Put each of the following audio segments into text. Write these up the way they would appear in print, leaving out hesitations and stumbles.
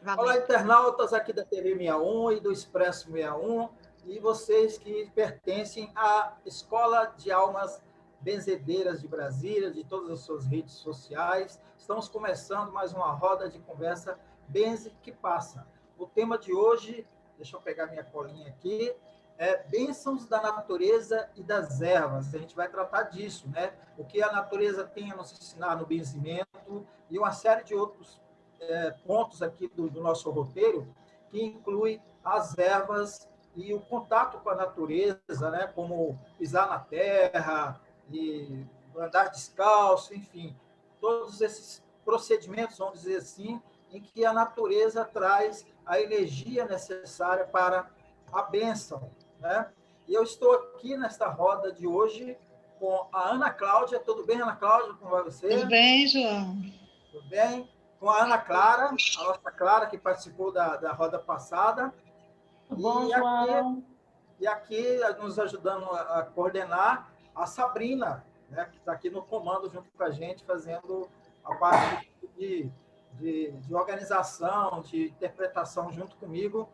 Olá, Valeu. internautas aqui da TV 61 e do Expresso 61 e vocês que pertencem à Escola de Almas Benzedeiras de Brasília, de todas as suas redes sociais. Estamos começando mais uma roda de conversa Benze que Passa. O tema de hoje, deixa eu pegar minha colinha aqui, é bênçãos da natureza e das ervas. A gente vai tratar disso, né? O que a natureza tem a nos ensinar no benzimento e uma série de outros pontos aqui do nosso roteiro, que inclui as ervas e o contato com a natureza, né, como pisar na terra e andar descalço, enfim, todos esses procedimentos, vamos dizer assim, em que a natureza traz a energia necessária para a bênção, né? E eu estou aqui nesta roda de hoje com a Ana Cláudia. Tudo bem, Ana Cláudia? Como vai Tudo você? bem, João? Tudo bem? Com a Ana Clara, a nossa Clara, que participou da roda passada. Tudo bom, E aqui, João? e aqui nos ajudando a coordenar, a Sabrina, né, que está aqui no comando junto com a gente, fazendo a parte de organização, de interpretação junto comigo.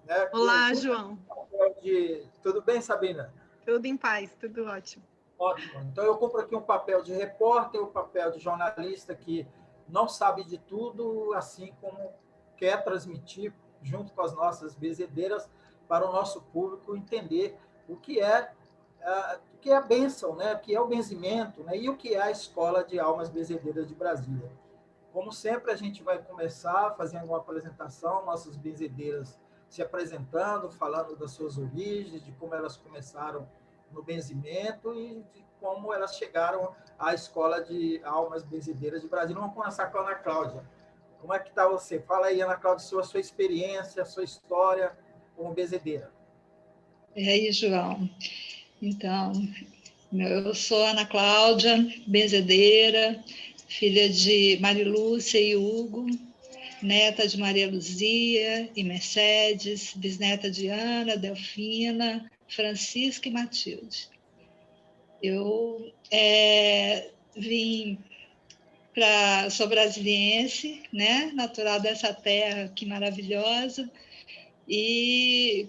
Né, que eu Olá, cumpro João. o papel de... Tudo bem, Sabrina? Tudo em paz, tudo ótimo. Ótimo. Então, eu cumpro aqui um papel de repórter, um papel de jornalista que não sabe de tudo, assim como quer transmitir, junto com as nossas benzedeiras, para o nosso público entender o que é a bênção, né? O que é o benzimento, né? E o que é a Escola de Almas Benzedeiras de Brasília. Como sempre, a gente vai começar fazendo uma apresentação, nossas benzedeiras se apresentando, falando das suas origens, de como elas começaram no benzimento e de como elas chegaram à Escola de Almas Benzedeiras de Brasília. Vamos começar com a Ana Cláudia. Como é que está você? Fala aí, Ana Cláudia, sua experiência, sua história como benzedeira. E aí, João? Então, eu sou Ana Cláudia, benzedeira, filha de Marilúcia e Hugo, neta de Maria Luzia e Mercedes, bisneta de Ana, Delfina, Francisca e Matilde. Eu sou brasiliense, né? Natural dessa terra que maravilhosa. E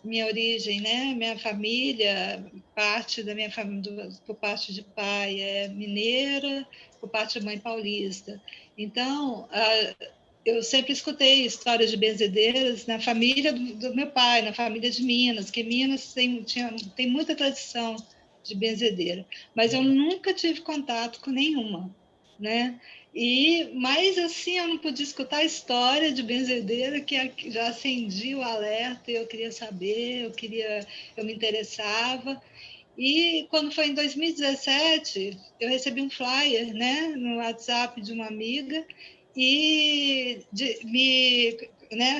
minha origem, né? Minha família, parte da minha família, por parte de pai é mineira, por parte de mãe paulista. Então, eu sempre escutei histórias de benzedeiras na família do meu pai, na família de Minas, que Minas tem muita tradição de benzedeira, mas eu nunca tive contato com nenhuma, né? Mas assim, eu não podia escutar a história de benzedeira que já acendia o alerta, e eu queria saber, eu me interessava. E quando foi em 2017, eu recebi um flyer, né, no WhatsApp de uma amiga me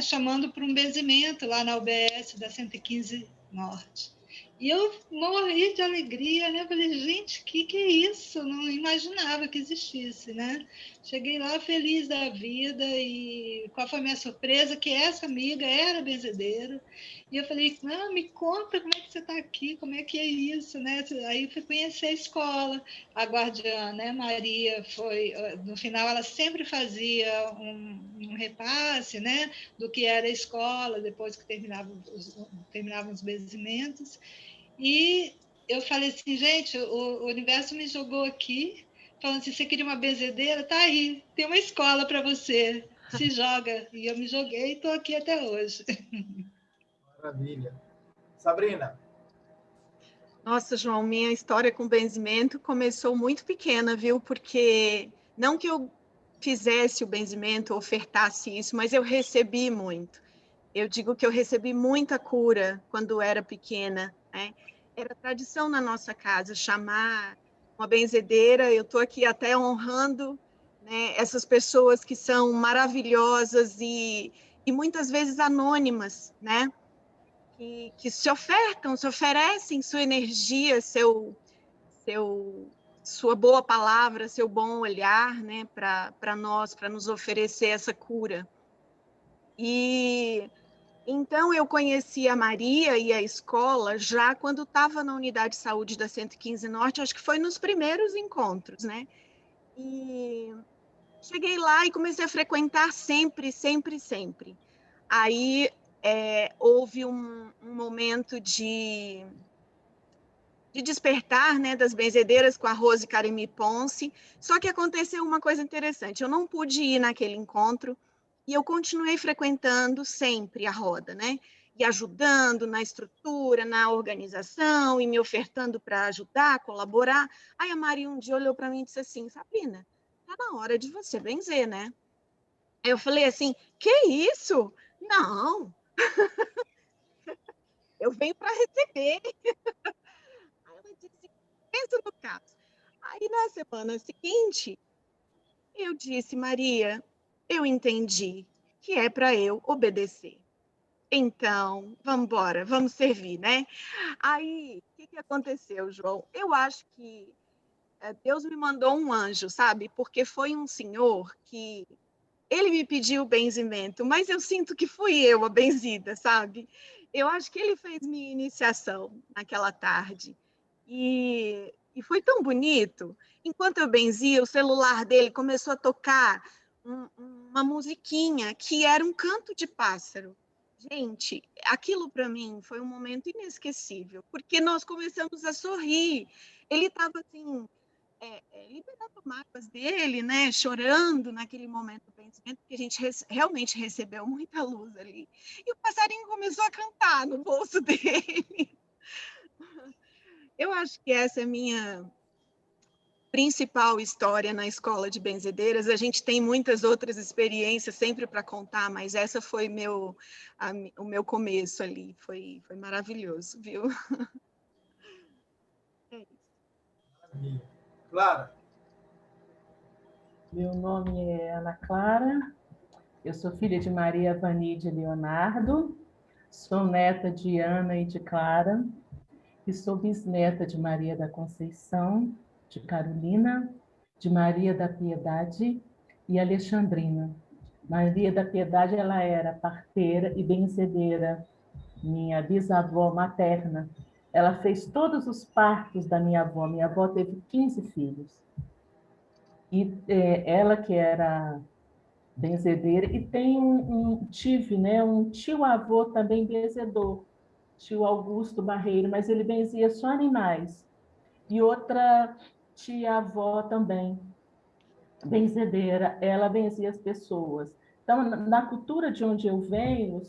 chamando para um benzimento lá na UBS da 115 Norte. E eu morri de alegria, né? Eu falei, gente, que é isso? Eu não imaginava que existisse, né? Cheguei lá feliz da vida e qual foi a minha surpresa? Que essa amiga era benzedeira. E eu falei, não, me conta como é que você está aqui, como é que é isso, né? Aí eu fui conhecer a escola, a guardiã, né, Maria, no final ela sempre fazia um repasse, né, do que era a escola, depois que terminavam os benzimentos. E eu falei assim, gente, o universo me jogou aqui, falando assim, você queria uma benzedeira? Tá aí, tem uma escola para você, se joga. E eu me joguei e estou aqui até hoje. Maravilha. Sabrina. Nossa, João, minha história com benzimento começou muito pequena, viu? Porque não que eu fizesse o benzimento, ofertasse isso, mas eu recebi muito. Eu digo que eu recebi muita cura quando era pequena, né? Era tradição na nossa casa chamar uma benzedeira. Eu estou aqui até honrando, né, essas pessoas que são maravilhosas e muitas vezes anônimas, né? Que se oferecem sua energia, sua boa palavra, seu bom olhar, né, para nós, para nos oferecer essa cura. E então eu conheci a Maria e a escola já quando estava na unidade de saúde da 115 Norte, acho que foi nos primeiros encontros, né? E cheguei lá e comecei a frequentar sempre, sempre, sempre. Aí houve um momento de despertar, né, das benzedeiras com a Rose Carimi Ponce, só que aconteceu uma coisa interessante, eu não pude ir naquele encontro e eu continuei frequentando sempre a roda, né, e ajudando na estrutura, na organização, e me ofertando para ajudar, colaborar. Aí a Maria um dia olhou para mim e disse assim, Sabrina, tá na hora de você benzer, né? Aí eu falei assim, que isso? Não, eu venho para receber. Aí ela disse, pensa no caso. Aí na semana seguinte, eu disse, Maria, eu entendi que é para eu obedecer. Então, vamos embora, vamos servir, né? Aí, o que aconteceu, João? Eu acho que Deus me mandou um anjo, sabe? Porque foi um senhor que ele me pediu o benzimento, mas eu sinto que fui eu a benzida, sabe? Eu acho que ele fez minha iniciação naquela tarde. E foi tão bonito. Enquanto eu benzia, o celular dele começou a tocar uma musiquinha que era um canto de pássaro. Gente, aquilo para mim foi um momento inesquecível, porque nós começamos a sorrir. Ele estava assim, liberando mágoas dele, né? Chorando naquele momento do pensamento, porque a gente realmente recebeu muita luz ali. E o passarinho começou a cantar no bolso dele. Eu acho que essa é a minha principal história na escola de benzedeiras. A gente tem muitas outras experiências sempre para contar, mas essa foi o meu começo ali. Foi maravilhoso, viu? É isso. Clara. Meu nome é Ana Clara, eu sou filha de Maria Vanide Leonardo, sou neta de Ana e de Clara, e sou bisneta de Maria da Conceição, de Carolina, de Maria da Piedade e Alexandrina. Maria da Piedade, ela era parteira e benzedeira, minha bisavó materna. Ela fez todos os partos da minha avó. Minha avó teve 15 filhos. E ela que era benzedeira, e tive, né, um tio-avô também benzedor, tio Augusto Barreiro, mas ele benzia só animais. E outra tia-avó também, benzedeira, ela benzia as pessoas. Então, na cultura de onde eu venho,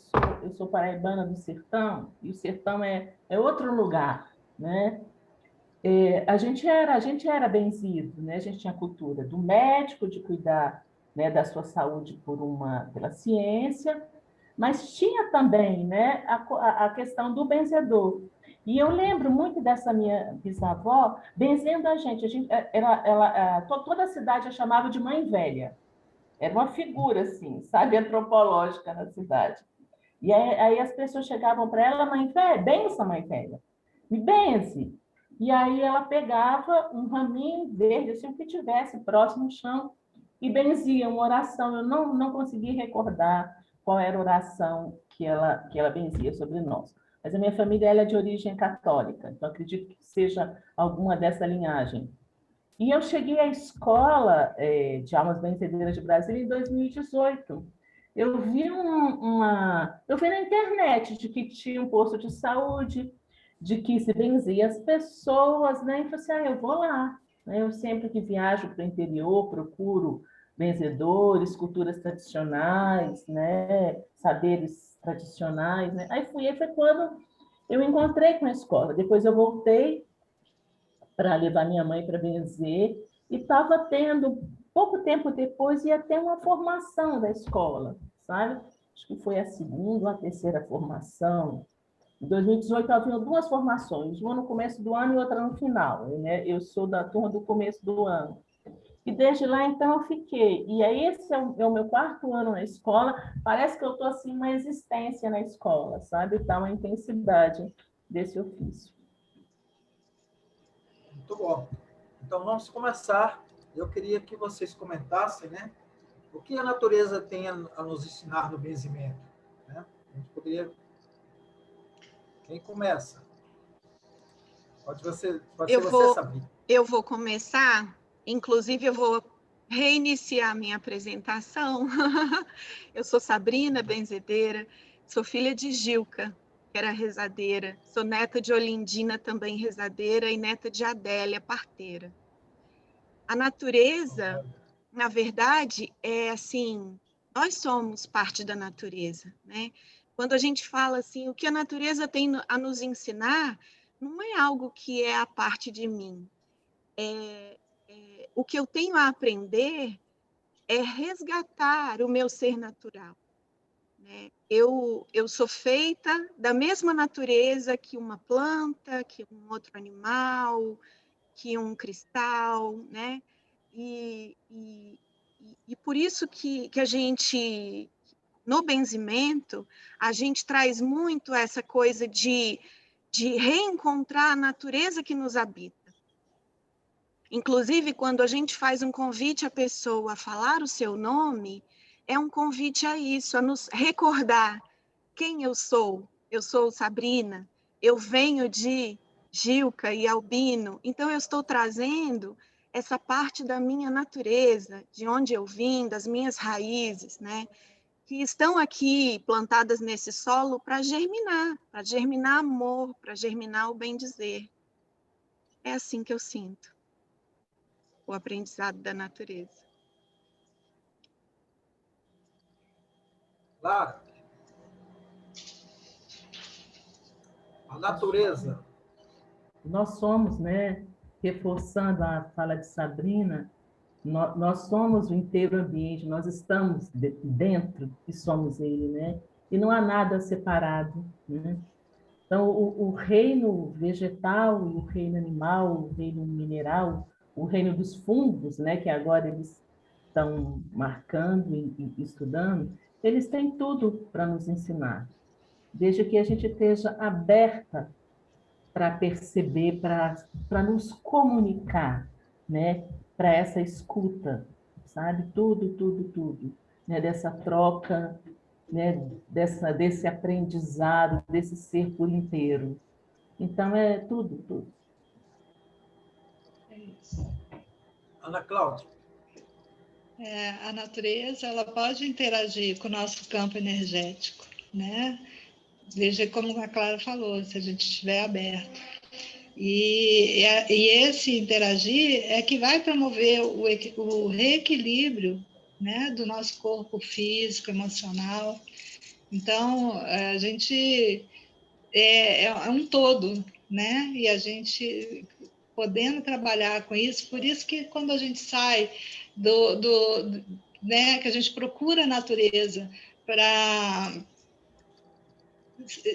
eu sou paraibana do sertão, e o sertão é outro lugar, né? A gente era benzido, né? A gente tinha a cultura do médico, de cuidar, né, da sua saúde pela ciência, mas tinha também, né, a questão do benzedor. E eu lembro muito dessa minha bisavó benzendo a gente. Toda a cidade a chamava de mãe velha. Era uma figura, assim, sabe, antropológica na cidade. E aí as pessoas chegavam para ela, mãe velha, bença, mãe velha, me benze. E aí ela pegava um raminho verde, assim, o que tivesse próximo no chão, e benzia uma oração. Eu não consegui recordar qual era a oração que ela benzia sobre nós. Mas a minha família ela é de origem católica, então acredito que seja alguma dessa linhagem. E eu cheguei à escola de Almas Benzedeiras de Brasília em 2018. Eu vi eu vi na internet de que tinha um posto de saúde, de que se benzia as pessoas, né? E falei assim, eu vou lá. Eu sempre que viajo para o interior, procuro benzedores, culturas tradicionais, né? Saberes tradicionais, né? Aí foi quando eu encontrei com a escola. Depois eu voltei para levar minha mãe para benzer, e estava tendo, pouco tempo depois, ia ter uma formação da escola, sabe? Acho que foi a segunda ou a terceira formação. Em 2018, havia duas formações, uma no começo do ano e outra no final. Né? Eu sou da turma do começo do ano. E desde lá, então, eu fiquei. E aí, esse é o meu quarto ano na escola. Parece que eu estou, assim, uma existência na escola, sabe? Está uma intensidade desse ofício. Muito bom. Então, vamos começar. Eu queria que vocês comentassem, né? O que a natureza tem a nos ensinar no benzimento? Né? A gente poderia... Quem começa? Pode ser você, Sabrina. Eu vou começar, inclusive eu vou reiniciar minha apresentação. Eu sou Sabrina, benzedeira, sou filha de Gilca, que era rezadeira, sou neta de Olindina, também rezadeira, e neta de Adélia, parteira. A natureza, na verdade, é assim, nós somos parte da natureza, né? Quando a gente fala assim, o que a natureza tem a nos ensinar, não é algo que é a parte de mim. O que eu tenho a aprender é resgatar o meu ser natural, né? Eu sou feita da mesma natureza que uma planta, que um outro animal, que um cristal, né? E por isso que a gente, no benzimento, a gente traz muito essa coisa de reencontrar a natureza que nos habita. Inclusive, quando a gente faz um convite à pessoa a falar o seu nome, é um convite a isso, a nos recordar quem eu sou. Eu sou Sabrina, eu venho de Gilca e Albino, então eu estou trazendo essa parte da minha natureza, de onde eu vim, das minhas raízes, né? Que estão aqui plantadas nesse solo para germinar amor, para germinar o bem-dizer. É assim que eu sinto o aprendizado da natureza. Lara, a natureza. Nós somos, né, reforçando a fala de Sabrina, nós somos o inteiro ambiente, nós estamos dentro e somos ele, né? E não há nada separado, né? Então, o reino vegetal, o reino animal, o reino mineral, o reino dos fungos, né, que agora eles estão marcando e estudando, eles têm tudo para nos ensinar, desde que a gente esteja aberta para perceber, para nos comunicar, né, para essa escuta, sabe? Tudo, né, dessa troca, né, desse aprendizado, desse ser por inteiro. Então, é tudo. É isso. Ana Cláudia. A natureza, ela pode interagir com o nosso campo energético, né? Veja como a Clara falou, se a gente estiver aberto. E esse interagir é que vai promover o reequilíbrio, né, do nosso corpo físico, emocional. Então, a gente é um todo, né? E a gente podendo trabalhar com isso, por isso que quando a gente sai né, que a gente procura a natureza para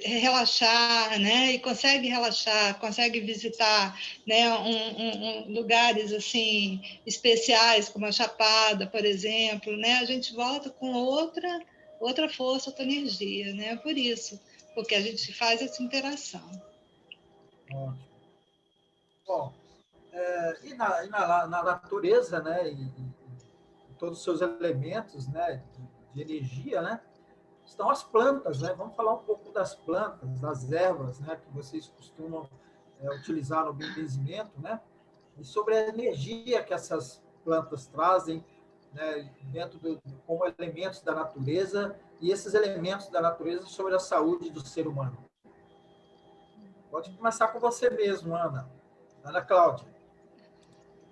relaxar, né? E consegue relaxar, consegue visitar, né? Lugares assim especiais como a Chapada, por exemplo, né? A gente volta com outra força, outra energia, né? Por isso, porque a gente faz essa interação. Ótimo. Bom, e na natureza, né? E todos os seus elementos, né? De energia, né? Estão as plantas, né? Vamos falar um pouco das plantas, das ervas, né? Que vocês costumam utilizar no benzimento, né? E sobre a energia que essas plantas trazem, né? Como elementos da natureza e esses elementos da natureza sobre a saúde do ser humano. Pode começar com você mesmo, Ana Cláudia.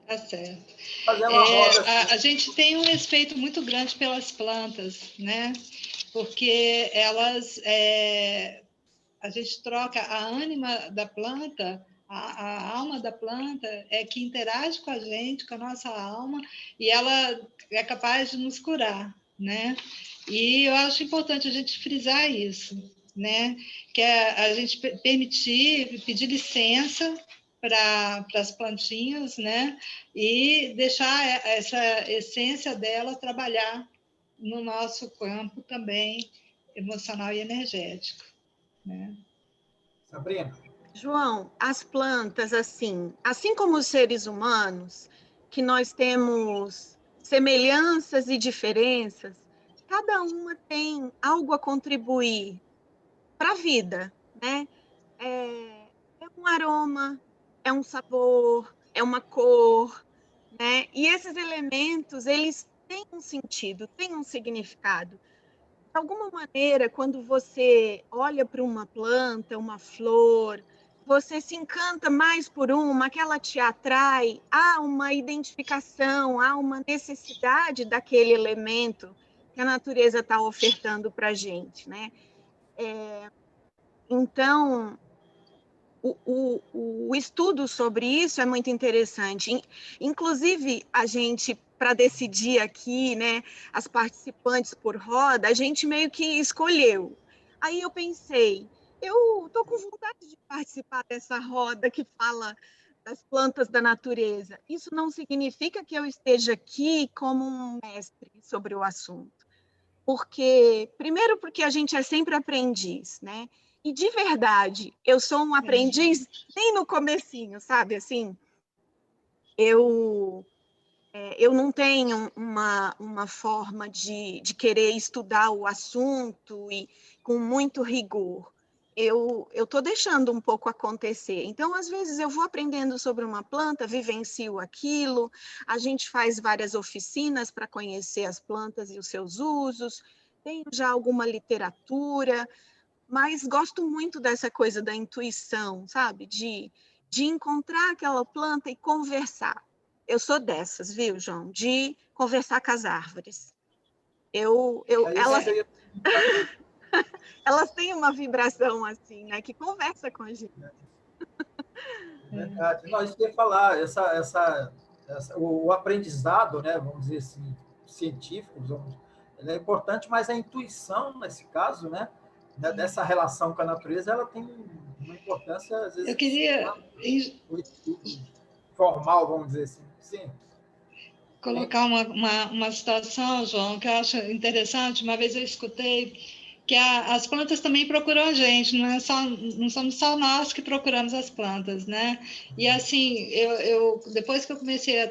Tá certo. Fazer uma roda assim. A gente tem um respeito muito grande pelas plantas, né? Porque elas, a gente troca a ânima da planta, a alma da planta é que interage com a gente, com a nossa alma, e ela é capaz de nos curar, né? E eu acho importante a gente frisar isso, né? Que é a gente pedir licença para as plantinhas, né? E deixar essa essência dela trabalhar no nosso campo também emocional e energético, né? Sabrina. João, as plantas, assim como os seres humanos, que nós temos semelhanças e diferenças, cada uma tem algo a contribuir para a vida, né? É um aroma, é um sabor, é uma cor, né? E esses elementos, eles têm um sentido, têm um significado. De alguma maneira, quando você olha para uma planta, uma flor, você se encanta mais por uma, que ela te atrai, há uma identificação, há uma necessidade daquele elemento que a natureza está ofertando para a gente, né? Então, o estudo sobre isso é muito interessante. Inclusive, a gente, para decidir aqui, né, as participantes por roda, a gente meio que escolheu. Aí eu pensei, eu estou com vontade de participar dessa roda que fala das plantas da natureza. Isso não significa que eu esteja aqui como um mestre sobre o assunto. Primeiro, porque a gente é sempre aprendiz, né? E de verdade, eu sou um aprendiz nem no comecinho, sabe? Assim, eu não tenho uma forma de querer estudar o assunto e com muito rigor. Eu estou deixando um pouco acontecer. Então, às vezes, eu vou aprendendo sobre uma planta, vivencio aquilo, a gente faz várias oficinas para conhecer as plantas e os seus usos, tenho já alguma literatura, mas gosto muito dessa coisa da intuição, sabe? De encontrar aquela planta e conversar. Eu sou dessas, viu, João? De conversar com as árvores. É isso que eu ia Elas têm uma vibração assim, né? Que conversa com a gente. verdade. Não, isso que eu ia falar, o aprendizado, né, vamos dizer assim, científico, ele é importante, mas a intuição, nesse caso, né, dessa relação com a natureza, ela tem uma importância, às vezes, Eu queria o estudo formal, vamos dizer assim. Sim. colocar uma situação, João, que eu acho interessante. Uma vez eu escutei que as plantas também procuram a gente, não somos só nós que procuramos as plantas, né? E assim, depois que eu comecei a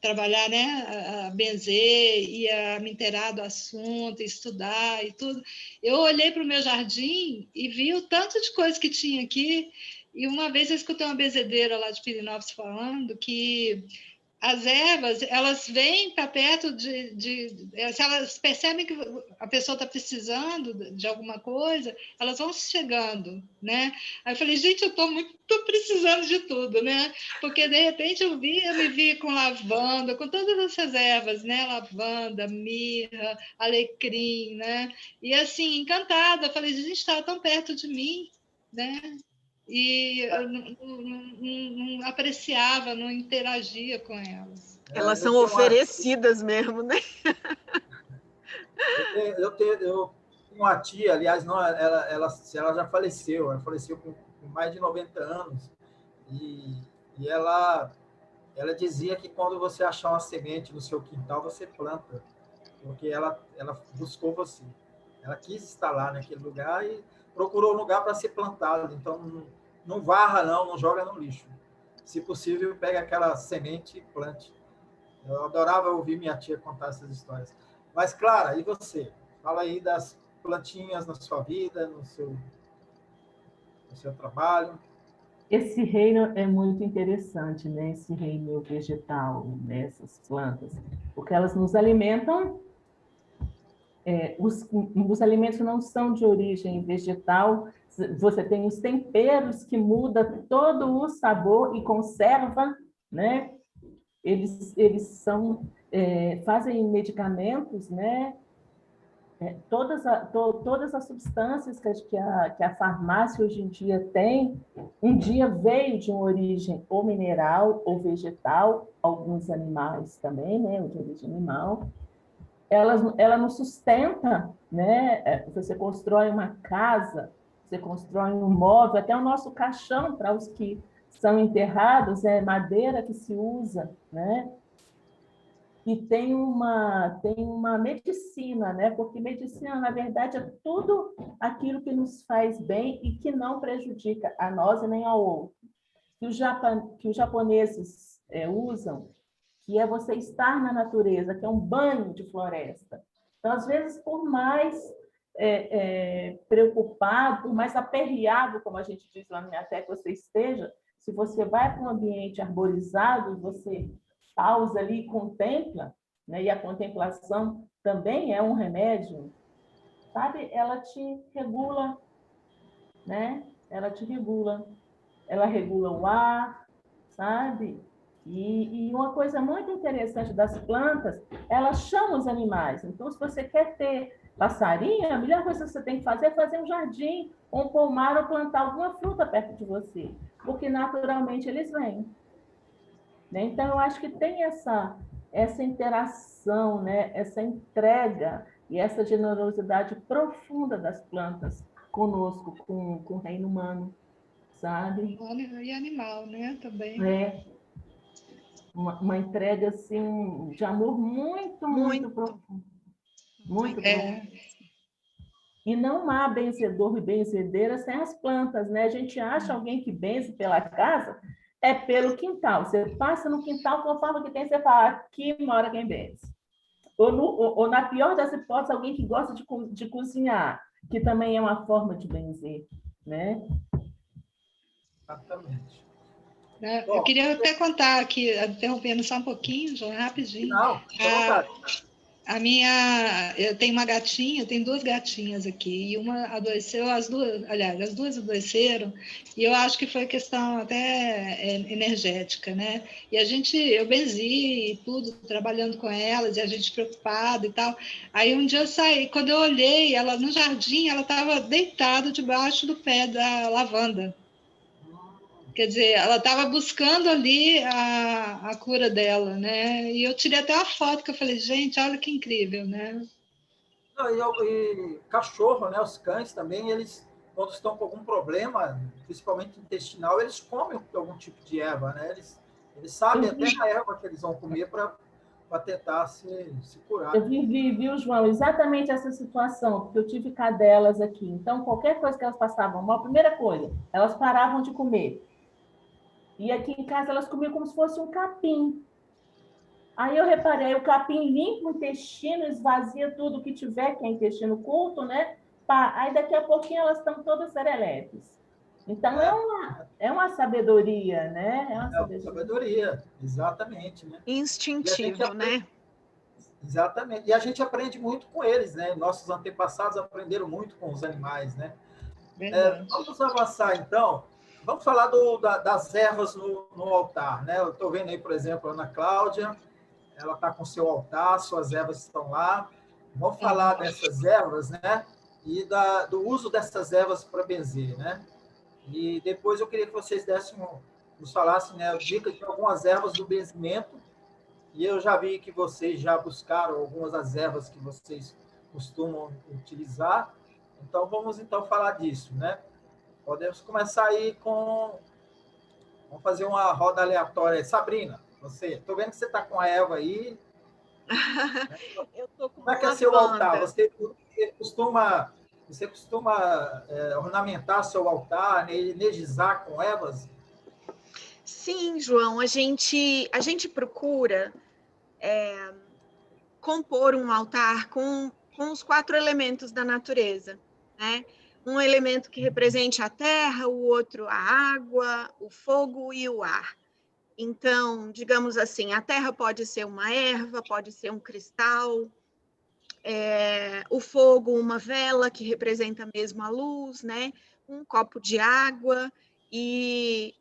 trabalhar, né, a benzer e a me inteirar do assunto, estudar e tudo, eu olhei para o meu jardim e vi o tanto de coisa que tinha aqui. E uma vez eu escutei uma benzedeira lá de Pirinópolis falando que as ervas, elas vêm para perto se elas percebem que a pessoa está precisando de alguma coisa, elas vão chegando, né? Aí eu falei, gente, eu estou muito precisando de tudo, né? Porque, de repente, eu me vi com lavanda, com todas essas ervas, né? Lavanda, mirra, alecrim, né? E, assim, encantada. Eu falei, gente, está tão perto de mim, né? E eu não apreciava, não interagia com elas. Elas Eu são tenho oferecidas mesmo, né? eu tenho uma tia, aliás, não, ela já faleceu, ela faleceu com mais de 90 anos, e, e ela dizia que quando você achar uma semente no seu quintal, você planta, porque ela buscou você. Ela quis estar lá naquele lugar e procurou um lugar para ser plantado. Então, não varra, não joga no lixo. Se possível, pega aquela semente e plante. Eu adorava ouvir minha tia contar essas histórias. Mas, Clara, e você? Fala aí das plantinhas na sua vida, no seu trabalho. Esse reino é muito interessante, né? Esse reino vegetal, né? Essas plantas, porque elas nos alimentam. Os alimentos não são de origem vegetal. Você tem os temperos que mudam todo o sabor e conserva, né? Eles fazem medicamentos, né? Todas as substâncias que a farmácia hoje em dia tem, um dia veio de uma origem ou mineral ou vegetal, alguns animais também, né, de origem animal. Ela nos sustenta, né? Você constrói uma casa, você constrói um móvel, até o nosso caixão para os que são enterrados é madeira que se usa, né? E tem uma medicina, né? Porque medicina, na verdade, é tudo aquilo que nos faz bem e que não prejudica a nós e nem ao outro. Que os japoneses usam, que é você estar na natureza, que é um banho de floresta. Então, às vezes, por mais preocupado, por mais aperreado, como a gente diz lá no Minha Terra, que você esteja, se você vai para um ambiente arborizado, você pausa ali e contempla, né? E a contemplação também é um remédio, sabe? Ela te regula, né? Ela te regula. Ela regula o ar, sabe? E uma coisa muito interessante das plantas, elas chamam os animais. Então, se você quer ter passarinho, a melhor coisa que você tem que fazer é fazer um jardim, um pomar ou plantar alguma fruta perto de você, porque naturalmente eles vêm, né? Então, eu acho que tem essa interação, né? Essa entrega e essa generosidade profunda das plantas conosco, com o reino humano, sabe? E animal, né? Também. É uma entrega assim de amor muito, muito profundo, muito profundo. E não há benzedor e benzedeira sem as plantas, né? A gente acha alguém que benze pela casa, é pelo quintal. Você passa no quintal, conforme que tem, você fala, aqui mora quem benze. Ou na pior das hipóteses, alguém que gosta de cozinhar, que também é uma forma de benzer, né? Exatamente. Eu queria até contar aqui, interrompendo só um pouquinho, João, rapidinho. Não, fica à vontade. Eu tenho uma gatinha, eu tenho 2 gatinhas aqui, e uma adoeceu, as duas adoeceram, e eu acho que foi questão até energética, né? E eu benzi e tudo, trabalhando com elas, e a gente preocupada e tal. Aí um dia eu saí, quando eu olhei ela no jardim, ela estava deitada debaixo do pé da lavanda. Quer dizer, ela estava buscando ali a cura dela, né? E eu tirei até uma foto que eu falei, gente, olha que incrível, né? Não, e cachorro, né? Os cães também, eles, quando estão com algum problema, principalmente intestinal, eles comem algum tipo de erva, né? Eles sabem até a erva que eles vão comer para tentar se curar. Eu vivi, viu, João, exatamente essa situação, porque eu tive cadelas aqui. Então, qualquer coisa que elas passavam mal, a primeira coisa, elas paravam de comer. E aqui em casa elas comiam como se fosse um capim. Aí eu reparei, o capim limpa o intestino, esvazia tudo que tiver, que é intestino curto, né? Aí daqui a pouquinho elas estão todas serelepes. Então é uma sabedoria, né? É uma sabedoria, exatamente, né? Instintivo, né? Exatamente. E a gente aprende muito com eles, né? Nossos antepassados aprenderam muito com os animais, né? Vamos avançar, então. Vamos falar das ervas no altar, né? Eu estou vendo aí, por exemplo, a Ana Cláudia, ela está com seu altar, suas ervas estão lá. Vamos falar dessas ervas, né? E do uso dessas ervas para benzer, né? E depois eu queria que vocês nos falassem, né, dicas de algumas ervas do benzimento. E eu já vi que vocês já buscaram algumas das ervas que vocês costumam utilizar. Então, vamos falar disso, né? Podemos começar aí Vamos fazer uma roda aleatória. Sabrina, estou vendo que você está com a erva aí. Eu tô com Como é que é seu altar? Você costuma ornamentar seu altar, energizar com ervas? Sim, João, a gente procura compor um altar com os 4 elementos da natureza, né? Um elemento que represente a terra, o outro a água, o fogo e o ar. Então, digamos assim, a terra pode ser uma erva, pode ser um cristal, o fogo, uma vela, que representa mesmo a luz, né? Um copo de água e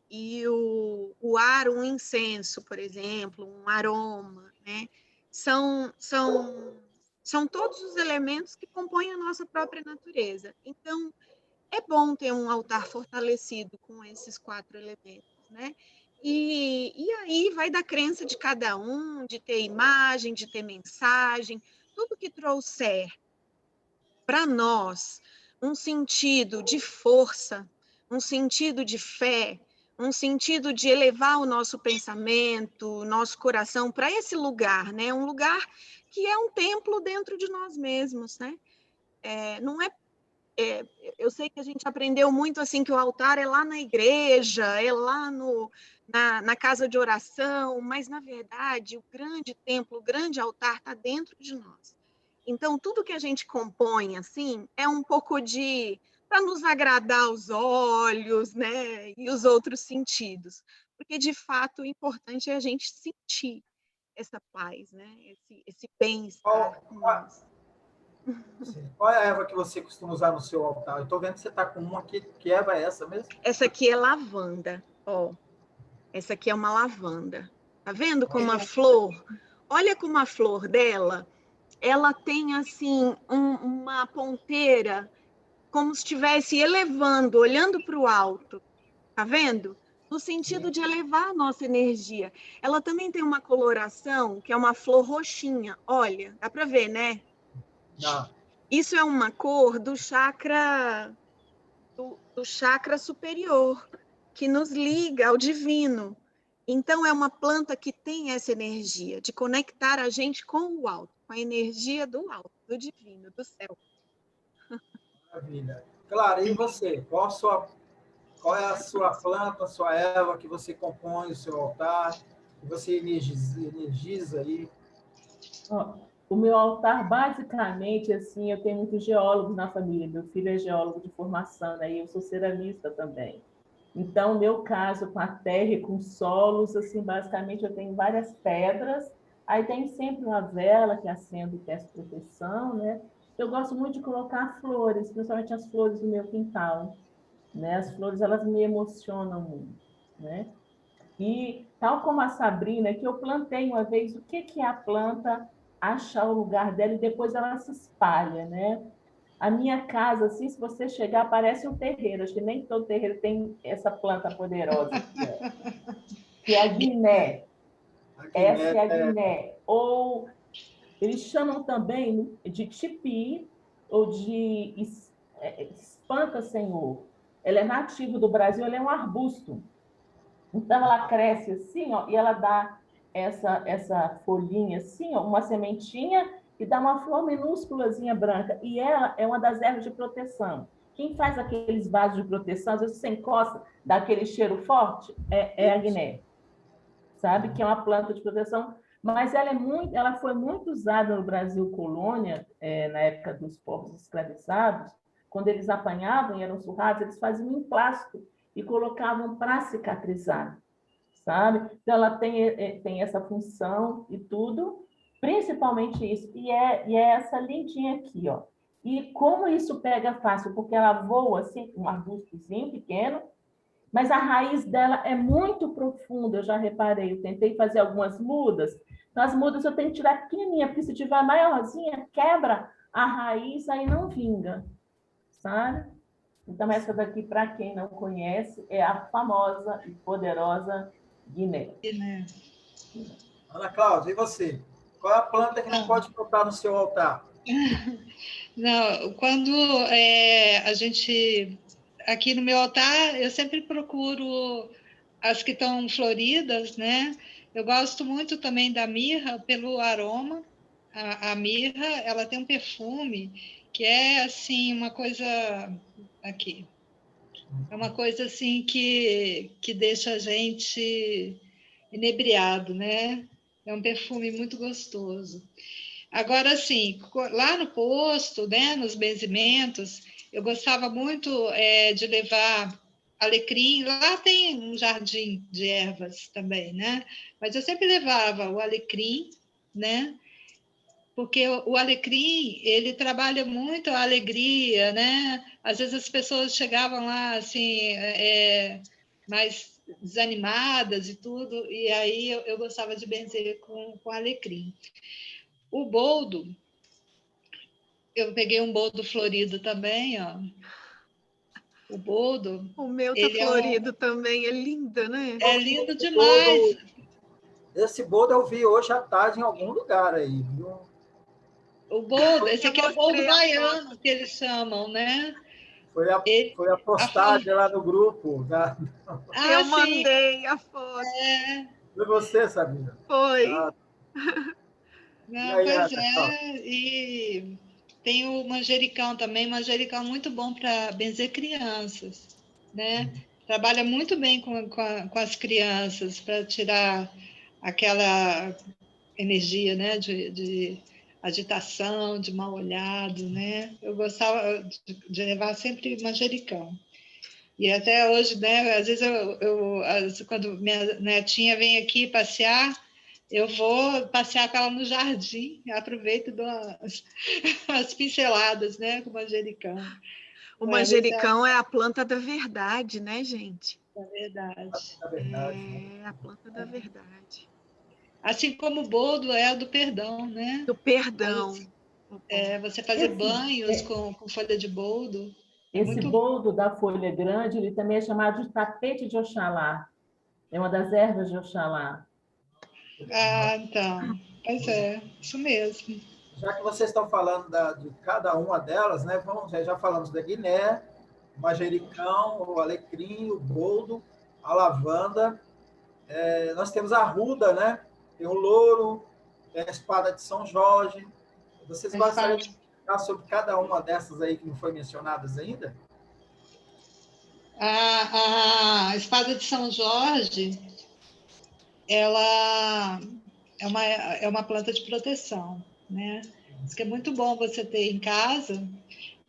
o ar, um incenso, por exemplo, um aroma, né? São todos os elementos que compõem a nossa própria natureza. Então, é bom ter um altar fortalecido com esses 4 elementos, né? E aí vai da crença de cada um, de ter imagem, de ter mensagem, tudo que trouxer para nós um sentido de força, um sentido de fé, um sentido de elevar o nosso pensamento, o nosso coração para esse lugar, né? Um lugar que é um templo dentro de nós mesmos, né? Não é eu sei que a gente aprendeu muito assim que o altar é lá na igreja, é lá na casa de oração, mas na verdade o grande templo, o grande altar está dentro de nós. Então tudo que a gente compõe assim é um pouco para nos agradar os olhos, né, e os outros sentidos, porque de fato o importante é a gente sentir. essa paz, né? Esse bem-estar com nós. Qual é a erva que você costuma usar no seu altar? Eu estou vendo que você está com uma aqui. Que erva é essa mesmo? Essa aqui é lavanda, ó. Essa aqui é uma lavanda. Tá vendo como a flor? Olha como a flor dela, ela tem assim uma ponteira, como se estivesse elevando, olhando para o alto. Tá vendo? No sentido de elevar a nossa energia. Ela também tem uma coloração que é uma flor roxinha. Olha, dá para ver, né? Não. Isso é uma cor do chakra do chakra superior, que nos liga ao divino. Então, é uma planta que tem essa energia de conectar a gente com o alto, com a energia do alto, do divino, do céu. Maravilha. Claro, e você? Qual é a sua planta, a sua erva que você compõe o seu altar, que você energiza aí? Ó, o meu altar, basicamente, assim, eu tenho muitos geólogos na família. Meu filho é geólogo de formação, né? E eu sou ceramista também. Então, meu caso com a terra e com solos, assim, basicamente, eu tenho várias pedras. Aí tem sempre uma vela que acendo e peço proteção, né? Eu gosto muito de colocar flores, principalmente as flores do meu quintal, né? As flores, elas me emocionam muito, né? E tal como a Sabrina, que eu plantei uma vez, o que é a planta, achar o lugar dela e depois ela se espalha, né? A minha casa, assim, se você chegar, parece um terreiro. Acho que nem todo terreiro tem essa planta poderosa que é a guiné. Essa é a guiné. Ou eles chamam também de tipi ou de espanta-senhor. Ela é nativa do Brasil, ela é um arbusto. Então, ela cresce assim, ó, e ela dá essa folhinha assim, ó, uma sementinha, e dá uma flor minúsculazinha branca. E ela é uma das ervas de proteção. Quem faz aqueles vasos de proteção, às vezes você encosta, dá aquele cheiro forte, é a guiné. Sabe? Que é uma planta de proteção. Mas ela foi muito usada no Brasil colônia, na época dos povos escravizados, quando eles apanhavam e eram surrados, eles faziam em plástico e colocavam para cicatrizar, sabe? Então, ela tem essa função e tudo, principalmente isso. E é essa lindinha aqui, ó. E como isso pega fácil? Porque ela voa assim, um arbustozinho pequeno, mas a raiz dela é muito profunda, eu já reparei. Eu tentei fazer algumas mudas. Nas mudas eu tenho que tirar pequenininha, porque se tiver maiorzinha, quebra a raiz, aí não vinga, sabe? Então, essa daqui, para quem não conhece, é a famosa e poderosa guiné. Ana Cláudia, e você? Qual é a planta que não pode faltar no seu altar? Não, quando a gente... Aqui no meu altar, eu sempre procuro as que estão floridas, né? Eu gosto muito também da mirra pelo aroma. A mirra, ela tem um perfume que é, assim, uma coisa... Aqui. É uma coisa, assim, que deixa a gente inebriado, né? É um perfume muito gostoso. Agora, assim, lá no posto, né, nos benzimentos, eu gostava muito de levar alecrim. Lá tem um jardim de ervas também, né? Mas eu sempre levava o alecrim, né? Porque o alecrim, ele trabalha muito a alegria, né? Às vezes as pessoas chegavam lá, assim, mais desanimadas e tudo, e aí eu gostava de benzer com alecrim. O boldo, eu peguei um boldo florido também, ó. O boldo... O meu tá florido também, é linda, né? É lindo demais. Esse boldo eu vi hoje à tarde em algum lugar aí, viu? O boldo, esse aqui é o boldo baiano, que eles chamam, né? Foi a postagem lá no grupo. Tá? Eu mandei a foto. Foi você, Sabrina? Foi. Não, pois e tem o manjericão também, manjericão muito bom para benzer crianças, né? Trabalha muito bem com as crianças, para tirar aquela energia, né, de agitação, de mal-olhado, né? Eu gostava de levar sempre manjericão. E até hoje, né, às vezes quando minha netinha vem aqui passear, eu vou passear com ela no jardim, aproveito e dou as pinceladas, né, com manjericão. O manjericão é a planta da verdade, né, gente? É verdade. É verdade, né? É a planta da verdade. Assim como o boldo é a do perdão, né? Do perdão. Você fazer banhos com folha de boldo. Esse boldo da folha grande, ele também é chamado de tapete de Oxalá. É uma das ervas de Oxalá. Ah, então. Pois é, isso mesmo. Já que vocês estão falando de cada uma delas, né? Já falamos da guiné, o manjericão, o alecrim, o boldo, a lavanda. Nós temos a arruda, né? Tem o louro, tem a espada de São Jorge. Vocês gostariam de explicar sobre cada uma dessas aí que não foi mencionadas ainda? A espada de São Jorge, ela é uma planta de proteção, né? Isso que é muito bom você ter em casa.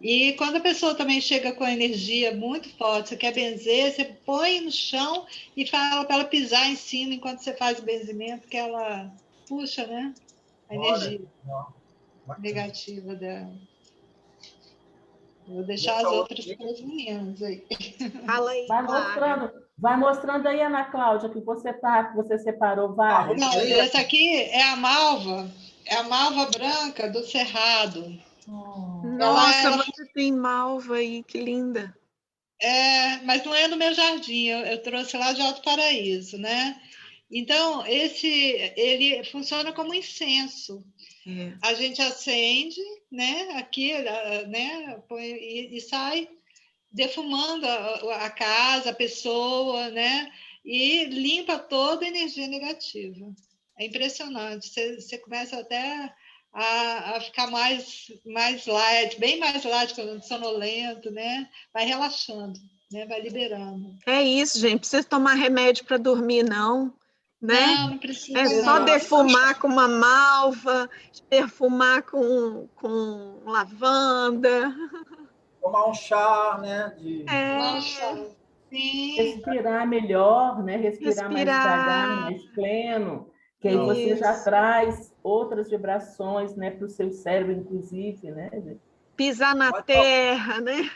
E quando a pessoa também chega com a energia muito forte, você quer benzer, você põe no chão e fala para ela pisar em cima enquanto você faz o benzimento, que ela puxa, né? A energia negativa dela. Vou deixar as outras para os meninos aí. Fala aí, vai mostrando aí, Ana Cláudia, que você separou várias. Não, essa aqui é a malva branca do Cerrado. Nossa, você tem malva aí, que linda. Mas não é no meu jardim, eu trouxe lá de Alto Paraíso, né? Então, ele funciona como incenso. A gente acende, né? Aqui, né? Põe, e sai defumando a casa, a pessoa, né? E limpa toda a energia negativa. É impressionante. Você começa até a ficar mais light, bem mais light, sonolento, né? Vai relaxando, né? Vai liberando. É isso, gente. Não precisa tomar remédio para dormir, não. Né? Não precisa. É só defumar com uma malva, perfumar com lavanda. Tomar um chá, né? Tomar um chá. Sim. Respirar melhor, né? Respirar mais devagar, mais pleno, que aí você já traz outras vibrações, né, para o seu cérebro, inclusive, né? Pisar na terra, né?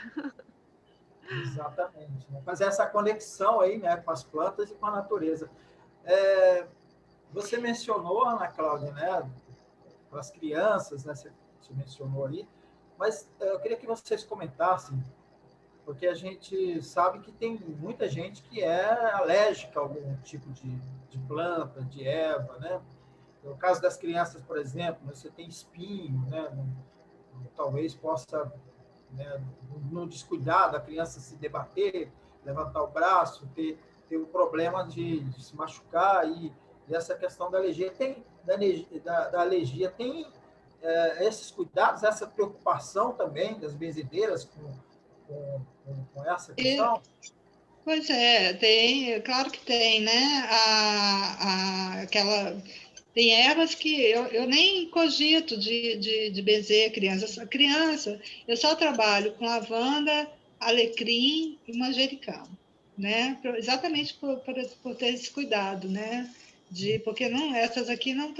Exatamente. Né? Fazer essa conexão aí, né, com as plantas e com a natureza. Você mencionou, Ana Cláudia, né, as crianças, né, você mencionou ali, mas eu queria que vocês comentassem, porque a gente sabe que tem muita gente que é alérgica a algum tipo de planta, de erva, né? No caso das crianças, por exemplo, você tem espinho, né? Talvez possa, né, no descuidado, a criança se debater, levantar o braço, ter um problema de se machucar, e essa questão da alergia da alergia tem esses cuidados, essa preocupação também das benzedeiras com essa questão? Pois tem, claro que tem, né? Tem ervas que eu nem cogito de benzer criança, eu só trabalho com lavanda, alecrim e manjericão, né? Exatamente por ter esse cuidado, né? Porque essas aqui não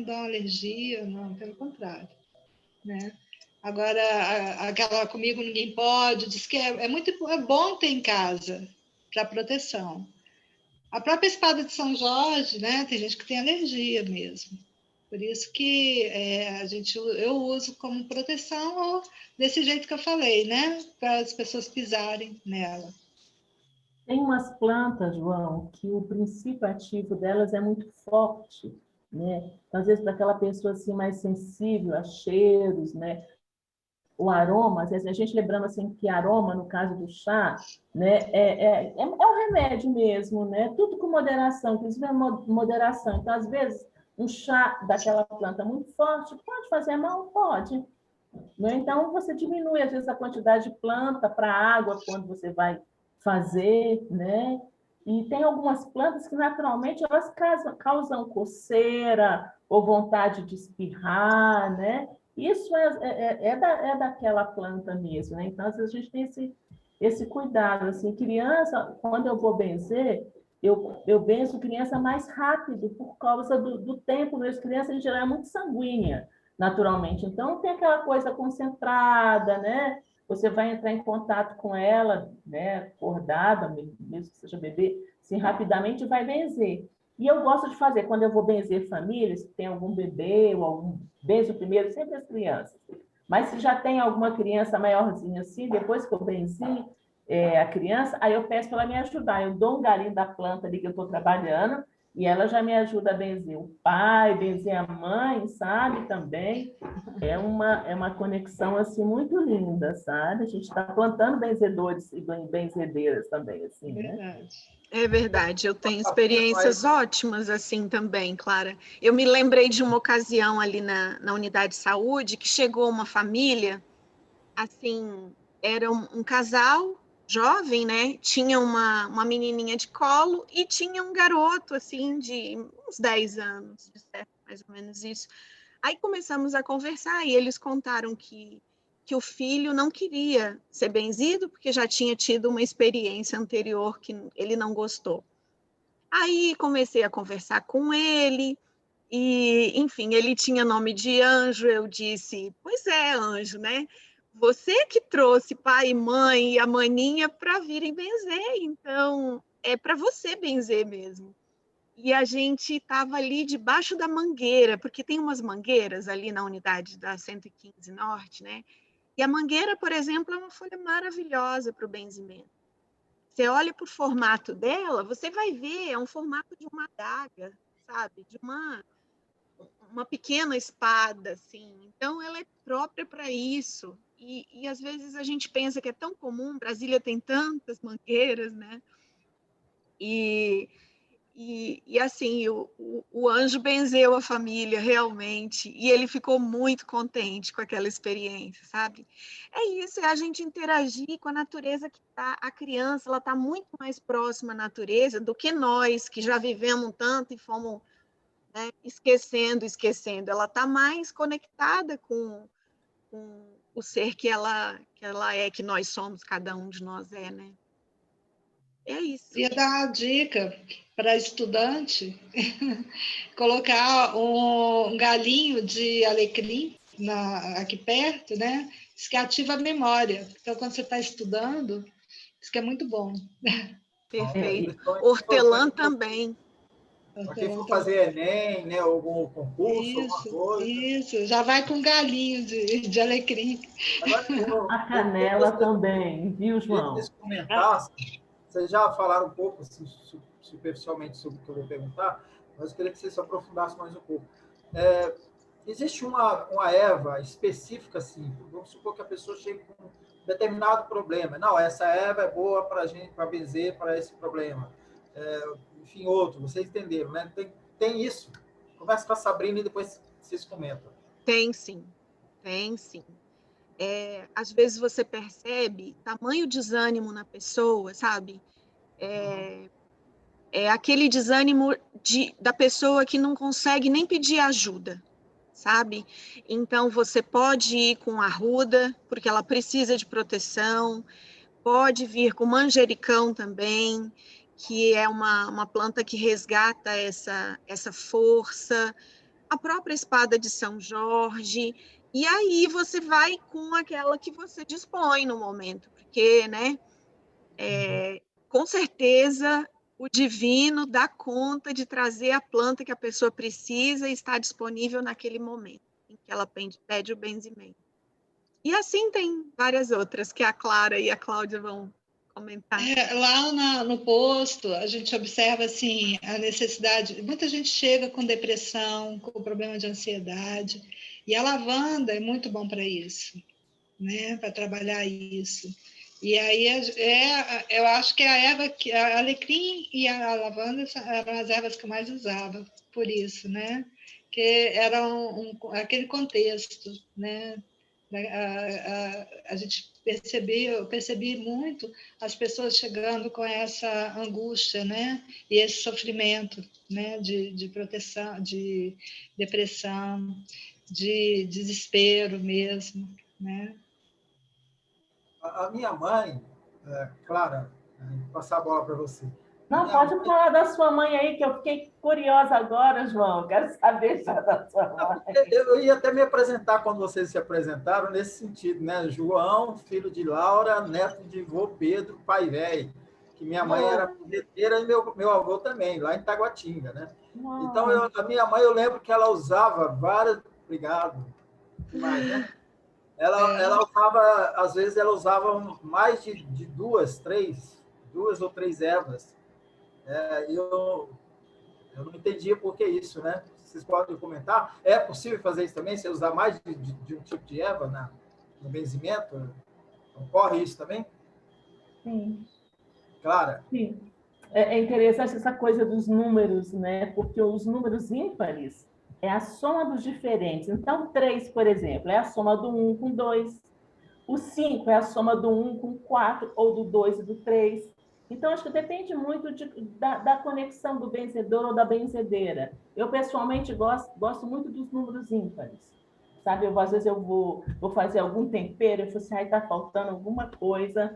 dão alergia, não, pelo contrário, né? Agora, aquela comigo ninguém pode, diz que é bom ter em casa para proteção. A própria espada de São Jorge, né? Tem gente que tem alergia mesmo. Por isso que eu uso como proteção, ou desse jeito que eu falei, né? Para as pessoas pisarem nela. Tem umas plantas, João, que o princípio ativo delas é muito forte, né? Às vezes, para aquela pessoa assim, mais sensível a cheiros, né? O aroma, às vezes, a gente lembrando assim que aroma, no caso do chá, né, é um remédio mesmo, né? Tudo com moderação, inclusive é moderação. Então, às vezes, um chá daquela planta muito forte pode fazer mal? Pode. Né? Então, você diminui, às vezes, a quantidade de planta para água quando você vai fazer, né? E tem algumas plantas que, naturalmente, elas causam coceira ou vontade de espirrar, né? Isso é daquela planta mesmo, né? Então, às vezes, a gente tem esse cuidado, assim, criança, quando eu vou benzer, eu benzo criança mais rápido, por causa do tempo mesmo. Criança, em geral, é muito sanguínea, naturalmente. Então, tem aquela coisa concentrada, né? Você vai entrar em contato com ela, né? Acordada, mesmo que seja bebê, assim, rapidamente vai benzer. E eu gosto de fazer, quando eu vou benzer famílias, se tem algum bebê ou algum... Benzo primeiro sempre as crianças. Mas se já tem alguma criança maiorzinha assim, depois que eu benzi, a criança, aí eu peço para ela me ajudar. Eu dou um galinho da planta ali que eu estou trabalhando e ela já me ajuda a benzer o pai, benzer a mãe, sabe? Também é uma conexão assim muito linda, sabe? A gente está plantando benzedores e benzedeiras também, assim, né? Verdade. É verdade, eu tenho experiências ótimas assim também, Clara. Eu me lembrei de uma ocasião ali na unidade de saúde que chegou uma família, assim, era um casal jovem, né? Tinha uma menininha de colo e tinha um garoto, assim, de uns 10 anos, de certo, mais ou menos isso. Aí começamos a conversar e eles contaram que o filho não queria ser benzido porque já tinha tido uma experiência anterior que ele não gostou. Aí comecei a conversar com ele e, enfim, ele tinha nome de Anjo. Eu disse, pois é, Anjo, né? Você que trouxe pai e mãe e a maninha para virem benzer, então é para você benzer mesmo. E a gente estava ali debaixo da mangueira, porque tem umas mangueiras ali na unidade da 115 Norte, né? E a mangueira, por exemplo, é uma folha maravilhosa para o benzimento. Você olha para o formato dela, você vai ver, é um formato de uma adaga, sabe? De uma pequena espada, assim. Então, ela é própria para isso. E às vezes a gente pensa que é tão comum, Brasília tem tantas mangueiras, né? E assim, o Anjo benzeu a família realmente, e ele ficou muito contente com aquela experiência, sabe? É isso, é a gente interagir com a natureza que tá, a criança, ela está muito mais próxima à natureza do que nós, que já vivemos tanto e fomos, né, esquecendo. Ela está mais conectada com o ser que ela é, que nós somos, cada um de nós é, né? É isso. Ia dar uma dica para estudante colocar um galinho de alecrim aqui perto, né? Isso que ativa a memória. Então, quando você está estudando, isso que é muito bom. Perfeito. Hortelã também. Para quem for fazer Enem, né, algum concurso, alguma Isso, coisa. isso. Já vai com galinho de alecrim. Agora, A canela também, viu, João? Vocês comentassem, vocês já falaram um pouco, assim, superficialmente, sobre o que eu vou perguntar, mas eu queria que vocês se aprofundassem mais um pouco. Existe uma erva específica, assim, vamos supor que a pessoa chegue com um determinado problema. Não, essa erva é boa para a gente, para benzer para esse problema. Enfim, outro, vocês entenderam, né? Tem isso. Conversa com a Sabrina e depois vocês comentam. Tem sim, tem sim. Às vezes você percebe tamanho desânimo na pessoa, sabe? É aquele desânimo da pessoa que não consegue nem pedir ajuda, sabe? Então você pode ir com arruda, porque ela precisa de proteção, pode vir com manjericão também, que é uma planta que resgata essa força, a própria espada de São Jorge, e aí você vai com aquela que você dispõe no momento, porque, né, com certeza o divino dá conta de trazer a planta que a pessoa precisa e está disponível naquele momento em que ela pede o benzimento. E assim tem várias outras que a Clara e a Cláudia vão comentar. Lá no posto, a gente observa assim, a necessidade. Muita gente chega com depressão, com problema de ansiedade, e a lavanda é muito bom para isso, né? Para trabalhar isso. E aí eu acho que a alecrim e a lavanda eram as ervas que eu mais usava, por isso, né? Que era aquele contexto, né? A gente eu percebi muito as pessoas chegando com essa angústia, né? E esse sofrimento, né? De proteção, de depressão, de desespero mesmo, né? A minha mãe, Clara, vou passar a bola para você. Não, Minha pode mãe, falar da sua mãe aí, que eu fiquei curiosa agora, João. Quero saber já da sua mãe. eu ia até me apresentar quando vocês se apresentaram nesse sentido, né? João, filho de Laura, neto de vô Pedro, pai velho, que minha mãe era benzedeira e meu avô também, lá em Taguatinga, né? Então, Nossa. a minha mãe, eu lembro que ela usava várias... Obrigado demais, né? Ela usava, às vezes, ela usava mais de duas ou três ervas. Eu não entendia por que isso, né? Vocês podem comentar? É possível fazer isso também? Você usar mais de um tipo de erva no benzimento? Ocorre isso também? Sim. Clara? Sim. É interessante essa coisa dos números, né? Porque os números ímpares é a soma dos diferentes. Então, 3, por exemplo, é a soma do 1 com 2. O 5 é a soma do 1 com 4, ou do 2 e do 3. Então, acho que depende muito da conexão do benzedor ou da benzedeira. Eu, pessoalmente, gosto muito dos números ímpares. Sabe, às vezes eu vou fazer algum tempero, eu falo assim, está faltando alguma coisa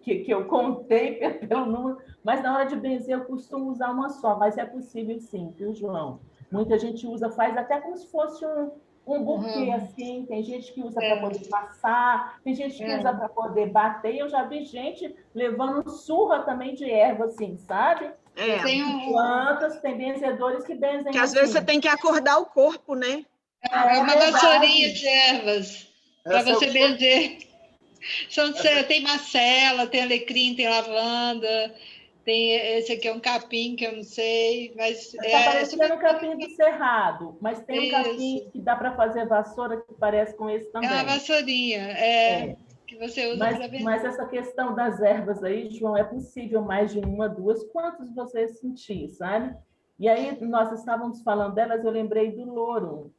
que eu contei pelo número, mas na hora de benzer eu costumo usar uma só, mas é possível sim, viu, João? Muita gente usa, faz até como se fosse um buquê, assim, tem gente que usa para poder passar, tem gente que usa para poder bater, eu já vi gente levando surra também de erva, assim, sabe? Tem Plantas, tem benzedores que benzem Que às vezes você assim. tem que acordar o corpo, né? uma vassourinha de ervas para Essa é o você que benzer. essa, Tem macela, tem alecrim, tem lavanda, tem esse aqui é um capim que eu não sei, mas Está é super parecendo um capim do cerrado, mas tem um capim isso. que dá para fazer vassoura que parece com esse É uma também. vassourinha, É. que você usa Mas, para mas benzer. essa questão das ervas aí, João, é possível mais de uma, duas, quantos você sentir, sabe? E aí, nós estávamos falando delas, eu lembrei do louro,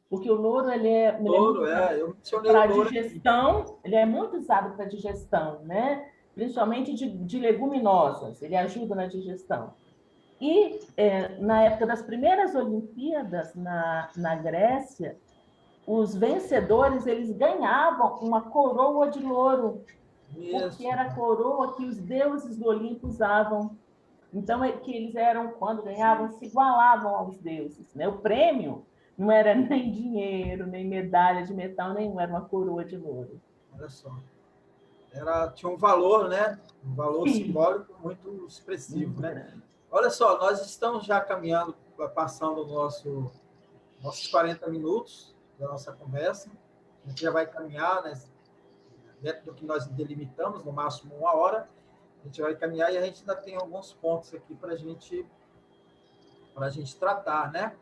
porque o louro ele é muito louro, usado eu mencionei o para louro aqui. digestão, ele é muito usado para digestão, né? Principalmente de leguminosas, ele ajuda na digestão. E na época das primeiras Olimpíadas na Grécia, os vencedores eles ganhavam uma coroa de louro, porque Isso. era a coroa que os deuses do Olimpo usavam. Então, é que eles eram, quando ganhavam, se igualavam aos deuses. Né? O prêmio não era nem dinheiro, nem medalha de metal nenhum, era uma coroa de louro. Olha só. Tinha um valor, né? Um valor Sim, simbólico muito expressivo, muito né? grande. Olha só, nós estamos já caminhando, passando nossos 40 minutos da nossa conversa. A gente já vai caminhar, né, dentro do que nós delimitamos, no máximo 1 hora. A gente vai caminhar e a gente ainda tem alguns pontos aqui para a gente tratar, né?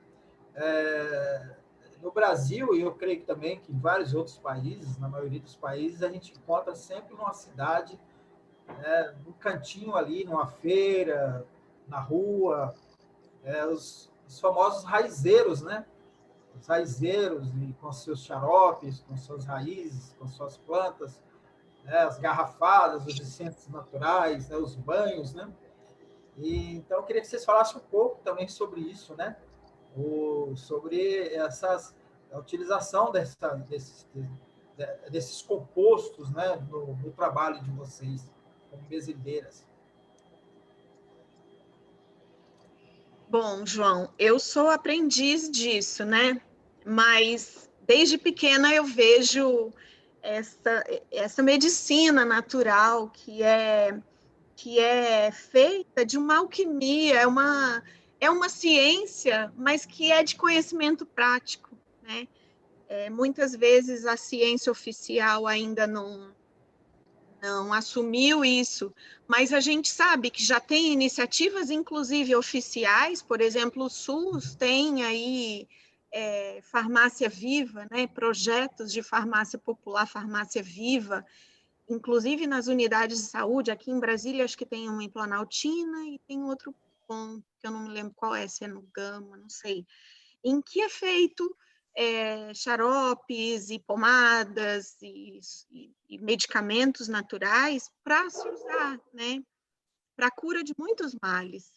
No Brasil, e eu creio que também que em vários outros países, na maioria dos países, a gente encontra sempre numa cidade, né, num cantinho ali, numa feira, na rua, os famosos raizeiros, né? Os raizeiros, e com seus xaropes, com suas raízes, com suas plantas, né? As garrafadas, os essências naturais, né? Os banhos, né? Então, eu queria que vocês falassem um pouco também sobre isso, né? Sobre a utilização desses compostos, né? No trabalho de vocês, como bezedeiras. Bom, João, eu sou aprendiz disso, né? Mas desde pequena eu vejo essa medicina natural que é feita de uma alquimia, é uma ciência, mas que é de conhecimento prático, né? Muitas vezes a ciência oficial ainda não assumiu isso, mas a gente sabe que já tem iniciativas, inclusive oficiais, por exemplo, o SUS tem aí farmácia viva, né, projetos de farmácia popular, farmácia viva, inclusive nas unidades de saúde, aqui em Brasília, acho que tem uma em Planaltina e tem outro ponto, que eu não me lembro qual é, se é no Gama, não sei, em que é feito xaropes e pomadas e medicamentos naturais para se usar, né? Para a cura de muitos males.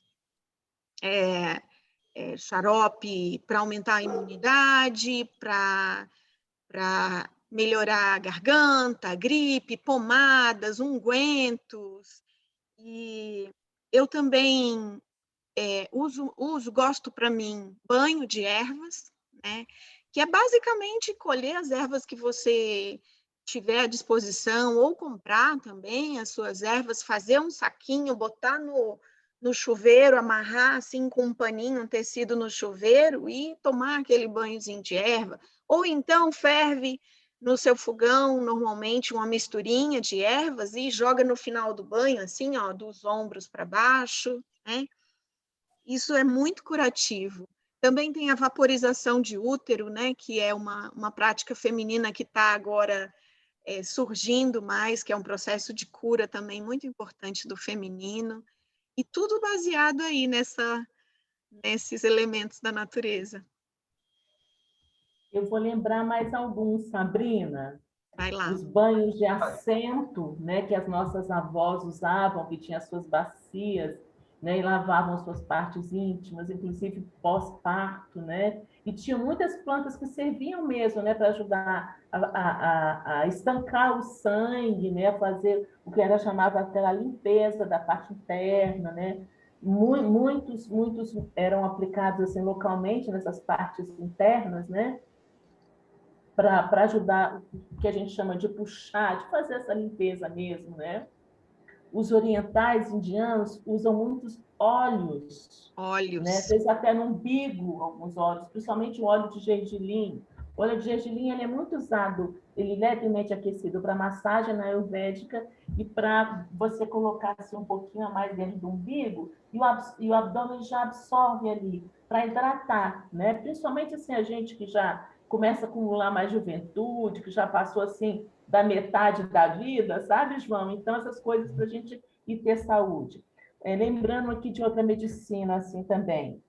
Xarope para aumentar a imunidade, para melhorar a garganta, a gripe, pomadas, ungüentos. E Eu também gosto para mim, banho de ervas, né? Que é basicamente colher as ervas que você tiver à disposição, ou comprar também as suas ervas, fazer um saquinho, botar no chuveiro, amarrar assim com um paninho, um tecido no chuveiro e tomar aquele banhozinho de erva. Ou então ferve no seu fogão, normalmente, uma misturinha de ervas e joga no final do banho, assim, ó, dos ombros para baixo, né? Isso é muito curativo. Também tem a vaporização de útero, né, que é uma prática feminina que está agora surgindo mais, que é um processo de cura também muito importante do feminino. E tudo baseado aí nesses elementos da natureza. Eu vou lembrar mais alguns, Sabrina. Vai lá. Os banhos de assento, né, que as nossas avós usavam, que tinham as suas bacias, né, e lavavam suas partes íntimas, inclusive pós-parto, né? E tinha muitas plantas que serviam mesmo, né, para ajudar a estancar o sangue, né, a fazer o que ela chamava aquela limpeza da parte interna, né? Muitos eram aplicados assim localmente nessas partes internas, né? Para ajudar o que a gente chama de puxar, de fazer essa limpeza mesmo, né? Os orientais indianos usam muitos óleos, né? Às vezes até no umbigo, alguns óleos, principalmente o óleo de gergelim. O óleo de gergelim ele é muito usado, ele é levemente aquecido para massagem na ayurvédica e para você colocar assim, um pouquinho a mais dentro do umbigo e o abdômen já absorve ali, para hidratar, né? Principalmente assim, a gente que já começa a acumular mais juventude, que já passou assim da metade da vida, sabe, João? Então, essas coisas para a gente ir ter saúde. Lembrando aqui de outra medicina, assim, também,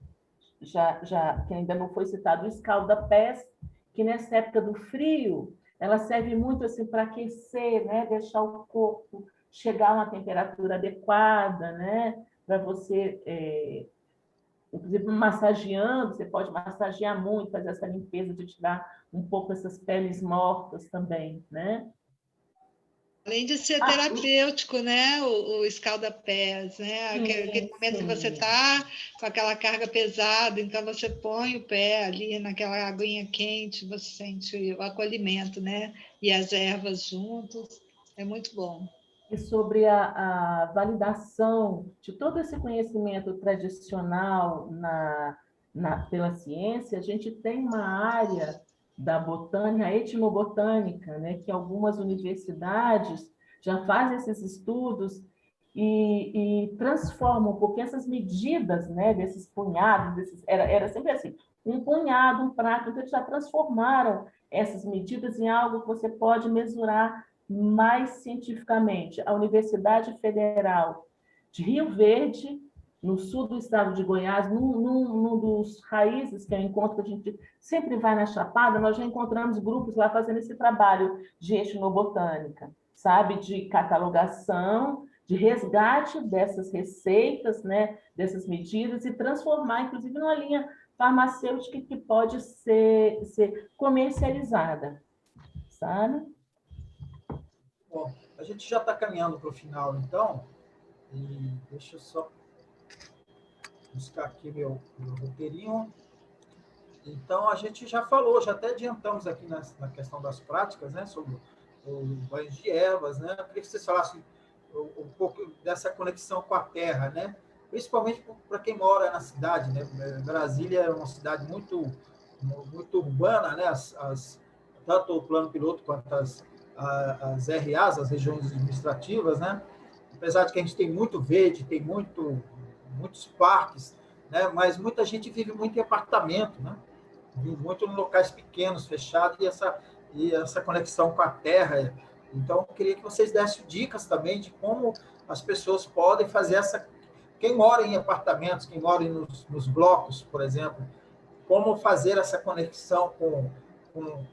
que ainda não foi citado, o escalda-pés, que nessa época do frio, ela serve muito assim para aquecer, né? Deixar o corpo chegar a uma temperatura adequada, né? Para você, inclusive massageando, você pode massagear muito, fazer essa limpeza de tirar um pouco essas peles mortas também, né? Além de ser terapêutico, né? O escalda-pés, né? Aquele momento que você está com aquela carga pesada, então você põe o pé ali naquela aguinha quente, você sente o acolhimento, né? E as ervas juntos, é muito bom. E sobre a validação de todo esse conhecimento tradicional pela ciência, a gente tem uma área da botânica, a etnobotânica, né, que algumas universidades já fazem esses estudos e transformam, porque essas medidas, né, desses punhados, era sempre assim, um punhado, um prato, então eles já transformaram essas medidas em algo que você pode mesurar mais cientificamente. A Universidade Federal de Rio Verde, no sul do estado de Goiás, num dos raízes, que é um encontro que a gente sempre vai na Chapada, nós já encontramos grupos lá fazendo esse trabalho de etnobotânica, sabe? De catalogação, de resgate dessas receitas, né? Dessas medidas, e transformar, inclusive, numa linha farmacêutica que pode ser comercializada, sabe? Bom, a gente já está caminhando para o final, então, e deixa eu só buscar aqui meu roteirinho. Então, a gente já falou, já até adiantamos aqui na questão das práticas, né, sobre o banho de ervas, né? Eu queria que vocês falassem um pouco dessa conexão com a terra, né? Principalmente para quem mora na cidade, né? Brasília é uma cidade muito urbana, né? Tanto o plano piloto quanto as RAs, as regiões administrativas, né? Apesar de que a gente tem muito verde, tem muitos parques, né? Mas muita gente vive muito em apartamento, né? Vive muito em locais pequenos, fechados, e essa conexão com a terra. Então, eu queria que vocês dessem dicas também de como as pessoas podem fazer essa... Quem mora em apartamentos, quem mora nos blocos, por exemplo, como fazer essa conexão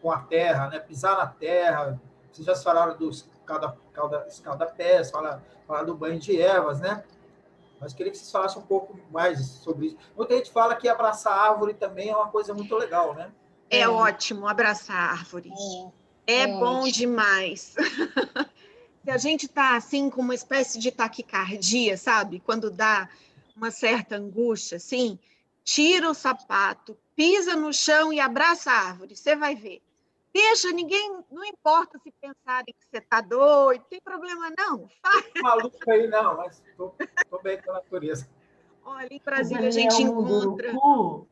com a terra, né? Pisar na terra. Vocês já falaram do escalda-pés, falaram do banho de ervas, né? Mas queria que vocês falassem um pouco mais sobre isso. Muita gente fala que abraçar árvore também é uma coisa muito legal, né? É ótimo abraçar árvores. É bom ótimo. demais. Se a gente está assim com uma espécie de taquicardia, sabe? Quando dá uma certa angústia, assim, tira o sapato, pisa no chão e abraça a árvore, você vai ver. Deixa ninguém, não importa se pensarem que você está doido, não tem problema não. Faz. Maluco aí não, mas estou bem com a natureza. Olha, em O Brasília a Daniel gente encontra... Munduruku,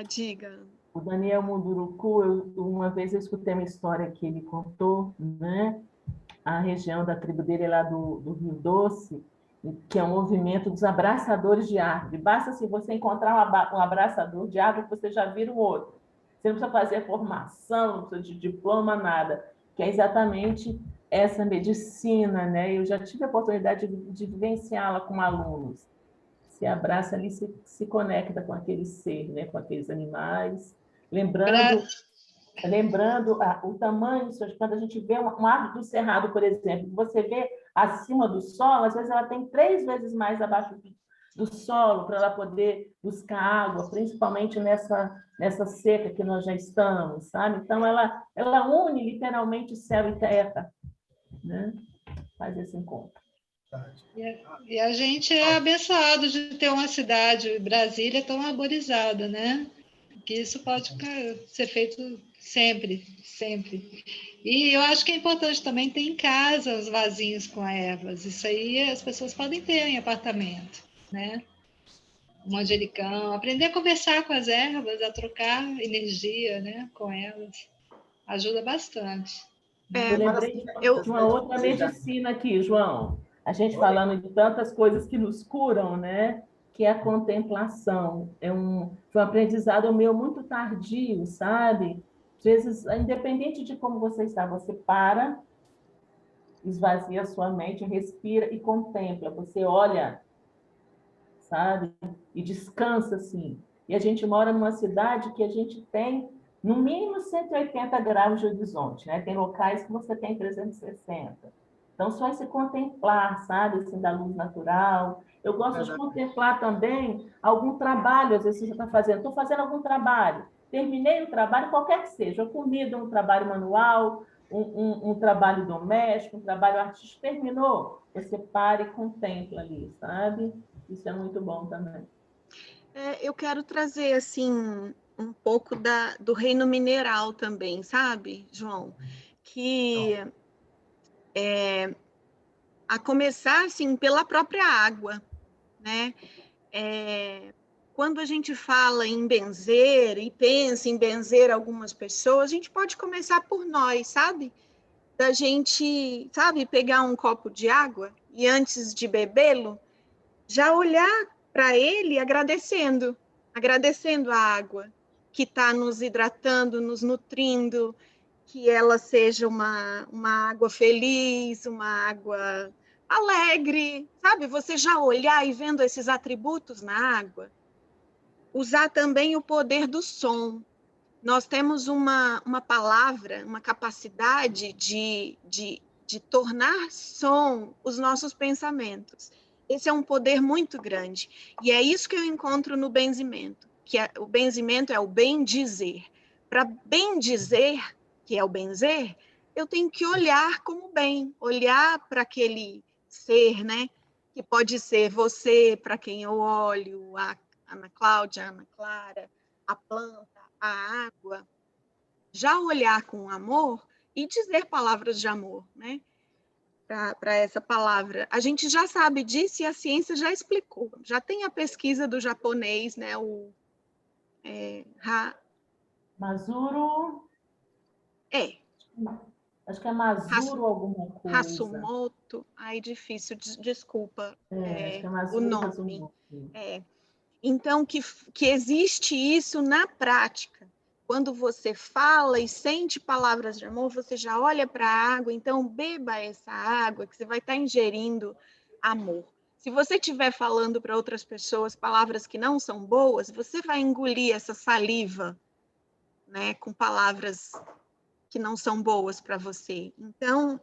Diga. o Daniel Munduruku, uma vez eu escutei uma história que ele contou, né? A região da tribo dele é lá do Rio Doce, que é um movimento dos abraçadores de árvore. Basta se você encontrar um abraçador de árvore, você já vira um outro. Você não precisa fazer formação, não precisa de diploma, nada. Que é exatamente essa medicina, né? Eu já tive a oportunidade de vivenciá-la com alunos. Se abraça ali, se conecta com aquele ser, né? Com aqueles animais, lembrando o tamanho, quando a gente vê uma árvore do cerrado, por exemplo, você vê acima do solo, às vezes ela tem 3 vezes mais abaixo do solo para ela poder buscar água, principalmente nessa seca que nós já estamos, sabe? Então, ela une literalmente céu e terra, né? Faz esse encontro. E a gente é abençoado de ter uma cidade, Brasília, tão arborizada, né? Que isso pode ser feito sempre, sempre. E eu acho que é importante também ter em casa os vasinhos com ervas. Isso aí as pessoas podem ter em apartamento, né? Um manjericão, aprender a conversar com as ervas, a trocar energia, né, com elas. Ajuda bastante. Eu lembrei de uma outra medicina aqui, João. A gente falando de tantas coisas que nos curam, né? Que é a contemplação. Foi um aprendizado meu muito tardio, sabe? Às vezes, independente de como você está, você para, esvazia a sua mente, respira e contempla. Você olha, sabe? E descansa, assim. E a gente mora numa cidade que a gente tem, no mínimo, 180 graus de horizonte, né? Tem locais que você tem 360. Então, só esse contemplar, sabe, assim, da luz natural. Eu gosto de contemplar também algum trabalho, às vezes você está fazendo. Estou fazendo algum trabalho. Terminei o trabalho, qualquer que seja, comida, um trabalho manual, um trabalho doméstico, um trabalho artístico. Terminou, você para e contempla ali, sabe? Isso é muito bom também. Eu quero trazer, assim, um pouco do reino mineral também, sabe, João? Que a começar, assim, pela própria água, né? Quando a gente fala em benzer e pensa em benzer algumas pessoas, a gente pode começar por nós, sabe? Da gente, sabe, pegar um copo de água e antes de bebê-lo, já olhar para ele agradecendo a água que está nos hidratando, nos nutrindo, que ela seja uma água feliz, uma água alegre, sabe? Você já olhar e vendo esses atributos na água. Usar também o poder do som. Nós temos uma palavra, uma capacidade de tornar som os nossos pensamentos. Esse é um poder muito grande. E é isso que eu encontro no benzimento, o benzimento é o bem dizer. Para bem dizer, que é o benzer, eu tenho que olhar como bem, olhar para aquele ser, né? Que pode ser você, para quem eu olho, a Ana Cláudia, a Ana Clara, a planta, a água, já olhar com amor e dizer palavras de amor, né? Para essa palavra. A gente já sabe disso e a ciência já explicou. Já tem a pesquisa do japonês, né? Mazuro. Acho que é Mazuro alguma coisa. Hashimoto. Ai, difícil, desculpa. Acho que é Mazuro o nome. Hashimoto. Então, que existe isso na prática. Quando você fala e sente palavras de amor, você já olha para a água, então beba essa água, que você vai estar ingerindo amor. Se você estiver falando para outras pessoas palavras que não são boas, você vai engolir essa saliva, né, com palavras que não são boas para você. Então,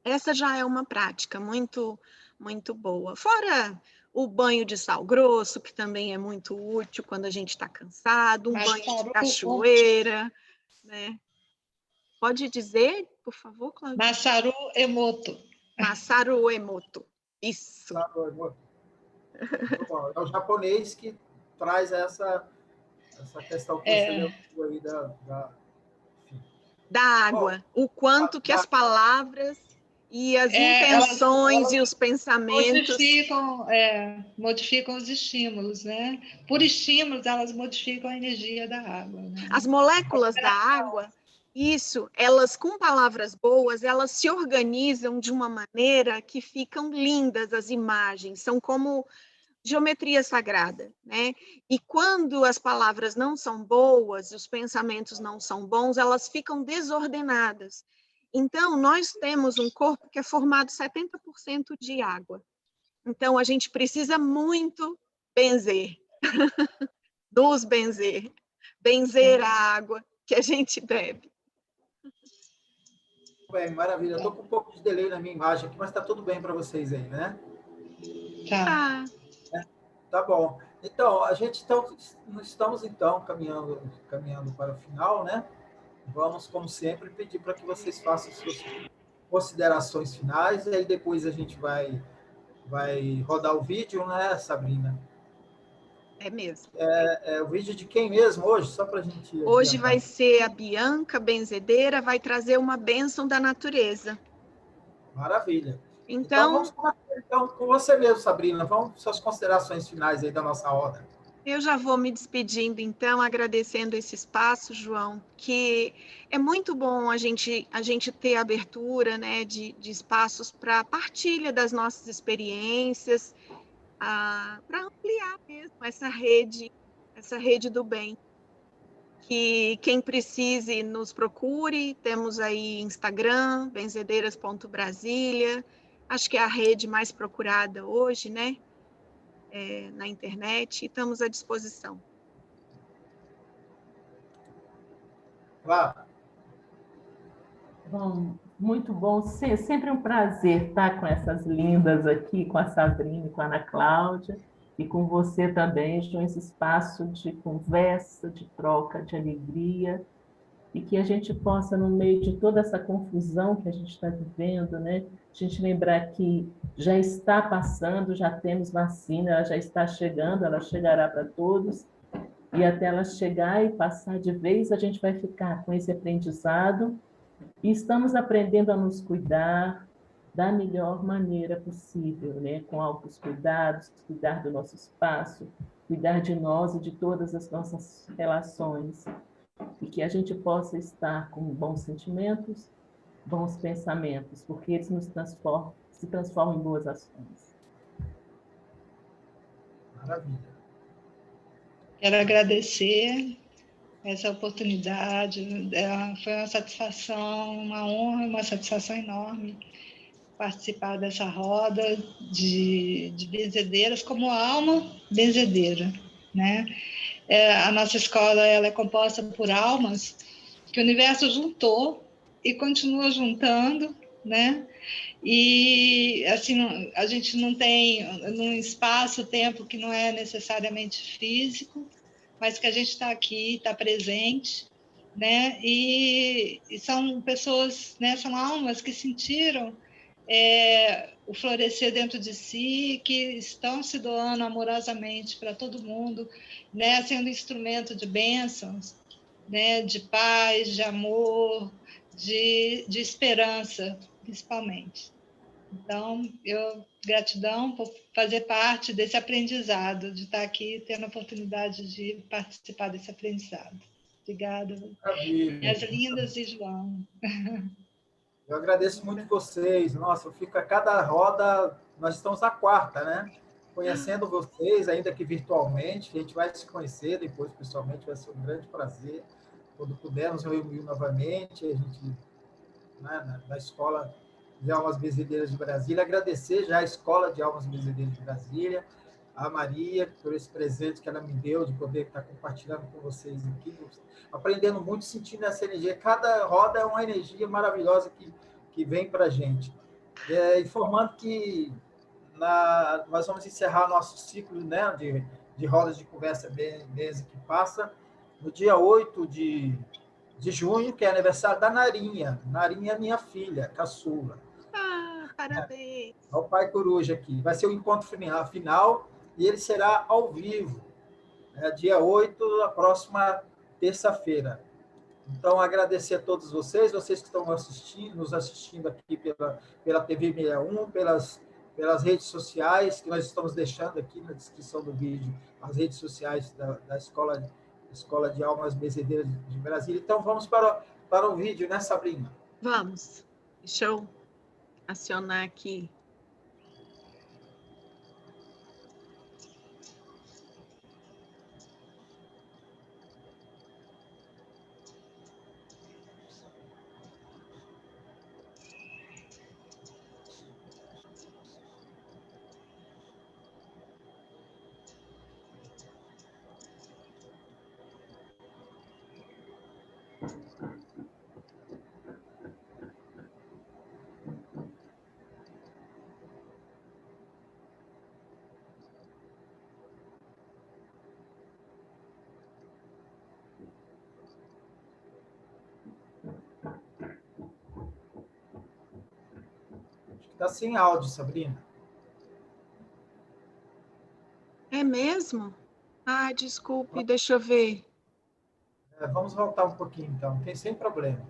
essa já é uma prática muito, muito boa. Fora o banho de sal grosso, que também é muito útil quando a gente está cansado, banho de cachoeira, né? Pode dizer, por favor, Cláudia? Masaru Emoto. Masaru Emoto. Isso. É o japonês que traz essa questão que você levou aí da água. Bom, o quanto que as palavras e as intenções elas e os pensamentos modificam os estímulos, né? Por estímulos, elas modificam a energia da água. Né? As moléculas da água, isso, elas com palavras boas, elas se organizam de uma maneira que ficam lindas as imagens, são como geometria sagrada, né? E quando as palavras não são boas, os pensamentos não são bons, elas ficam desordenadas. Então, nós temos um corpo que é formado 70% de água. Então, a gente precisa muito benzer, nos benzer, benzer a água que a gente bebe. Bem, maravilha. Eu estou com um pouco de delay na minha imagem aqui, mas está tudo bem para vocês aí, né? Tá. Tá bom. Então, estamos então caminhando para o final, né? Vamos, como sempre, pedir para que vocês façam suas considerações finais, e aí depois a gente vai rodar o vídeo, né, Sabrina? É mesmo. É o vídeo de quem mesmo hoje? Só para a gente... Hoje vai ser a Bianca Benzedeira, vai trazer uma bênção da natureza. Maravilha. Então vamos começar com você mesmo, Sabrina. Vamos suas considerações finais aí da nossa roda. Eu já vou me despedindo, então, agradecendo esse espaço, João, que é muito bom a gente ter abertura, né, de espaços para partilha das nossas experiências, para ampliar mesmo essa rede do bem. Que quem precise nos procure, temos aí Instagram, benzedeiras.brasilia, acho que é a rede mais procurada hoje, né? Na internet, e estamos à disposição. Claro. Bom, muito bom. Sempre um prazer estar com essas lindas aqui, com a Sabrina e com a Ana Cláudia, e com você também, João, esse espaço de conversa, de troca, de alegria, e que a gente possa, no meio de toda essa confusão que a gente está vivendo, né, a gente lembrar que já está passando, já temos vacina, ela já está chegando, ela chegará para todos, e até ela chegar e passar de vez, a gente vai ficar com esse aprendizado, e estamos aprendendo a nos cuidar da melhor maneira possível, né, com altos cuidados, cuidar do nosso espaço, cuidar de nós e de todas as nossas relações, e que a gente possa estar com bons sentimentos, bons pensamentos, porque eles se transformam em boas ações. Maravilha. Quero agradecer essa oportunidade, foi uma satisfação, uma honra, uma satisfação enorme participar dessa roda de benzedeiras como alma benzedeira, né? A nossa escola ela é composta por almas que o universo juntou e continua juntando, né? E assim a gente não tem num espaço-tempo que não é necessariamente físico, mas que a gente está aqui, está presente, né? E são pessoas, né? São almas que sentiram o florescer dentro de si, que estão se doando amorosamente para todo mundo, né? Sendo instrumento de bênçãos, né? De paz, de amor, de esperança, principalmente. Então, gratidão por fazer parte desse aprendizado, de estar aqui tendo a oportunidade de participar desse aprendizado. Obrigada. Minhas lindas e João. Eu agradeço muito vocês. Nossa, eu fico a cada roda, nós estamos na quarta, né? Conhecendo vocês, ainda que virtualmente, a gente vai se conhecer depois pessoalmente, vai ser um grande prazer. Quando pudermos reunir novamente, a gente, né, na Escola de Almas Benzedeiras de Brasília, agradecer já a Escola de Almas Benzedeiras de Brasília, a Maria, por esse presente que ela me deu, de poder estar compartilhando com vocês aqui, aprendendo muito, sentindo essa energia. Cada roda é uma energia maravilhosa que vem para a gente. Informando que nós vamos encerrar nosso ciclo, né, de rodas de conversa Benze que passa no dia 8 de junho, que é aniversário da Narinha. Narinha é minha filha, caçula. parabéns. Olha o Pai Coruja aqui. Vai ser o encontro final e ele será ao vivo, dia 8, na próxima terça-feira. Então, agradecer a todos vocês que estão nos assistindo aqui pela TV 61, pelas redes sociais, que nós estamos deixando aqui na descrição do vídeo, as redes sociais da Escola de Almas Benzedeiras de Brasília. Então, vamos para o vídeo, né, Sabrina? Vamos. Deixa eu acionar aqui. Está sem áudio, Sabrina. É mesmo? Ah, desculpe, deixa eu ver. Vamos voltar um pouquinho, então. Tem sem problema.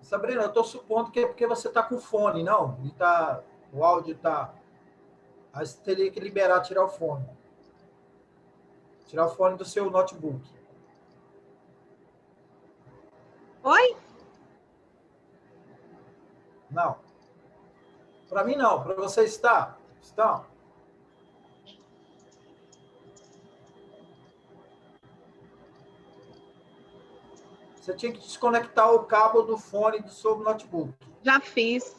Sabrina, eu estou supondo que é porque você está com fone, não? O áudio está... Aí você teria que liberar, tirar o fone. Tirar o fone do seu notebook. Oi? Não. Para mim, não. Para você está? Estão? Você tinha que desconectar o cabo do fone do seu notebook. Já fiz.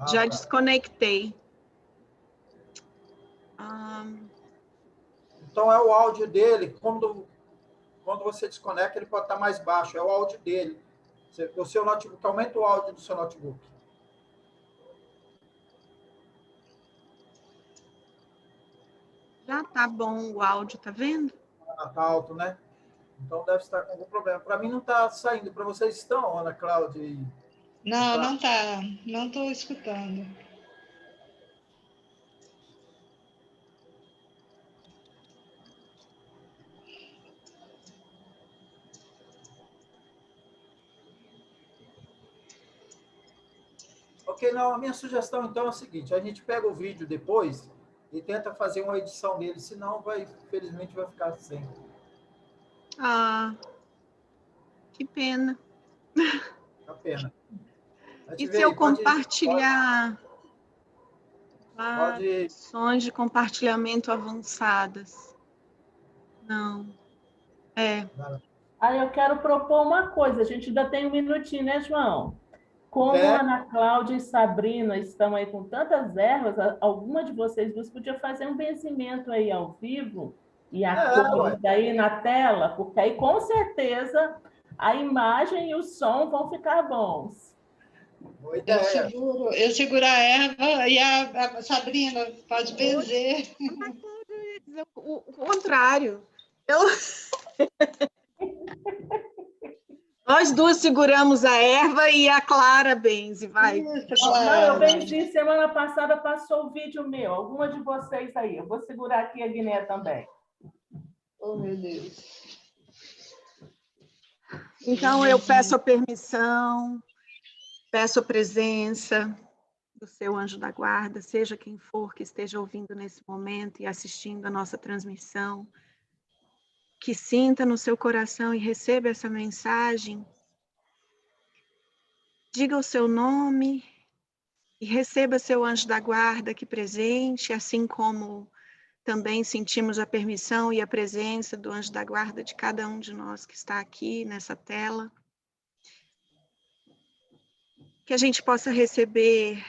Já tá. desconectei. Então, é o áudio dele. Quando você desconecta, ele pode estar mais baixo. É o áudio dele. O seu notebook, aumenta o áudio do seu notebook. Já tá bom o áudio, tá vendo? Tá alto, né? Então, deve estar com algum problema. Para mim, não está saindo. Para vocês estão, Ana Cláudia? Não tá. Não estou escutando. Ok, não, a minha sugestão, então, é o seguinte, a gente pega o vídeo depois e tenta fazer uma edição dele, senão, infelizmente, vai ficar sem. Ah, que pena. A pena. E se eu compartilhar opções de compartilhamento avançadas? Não. Aí eu quero propor uma coisa, a gente ainda tem um minutinho, né, João? Como Ana Cláudia e Sabrina estão aí com tantas ervas, alguma de vocês duas podia fazer um benzimento aí ao vivo e a cores aí na tela, porque aí com certeza a imagem e o som vão ficar bons. Boa ideia. Eu seguro a erva e a Sabrina pode benzer. O contrário. Nós duas seguramos a erva e a Clara benze, vai. Não, eu benzi, semana passada passou o vídeo meu, alguma de vocês aí. Eu vou segurar aqui a Guiné também. Oh, meu Deus. Então, eu peço a permissão, peço a presença do seu anjo da guarda, seja quem for que esteja ouvindo nesse momento e assistindo a nossa transmissão, que sinta no seu coração e receba essa mensagem. Diga o seu nome e receba seu anjo da guarda aqui presente, assim como também sentimos a permissão e a presença do anjo da guarda de cada um de nós que está aqui nessa tela. Que a gente possa receber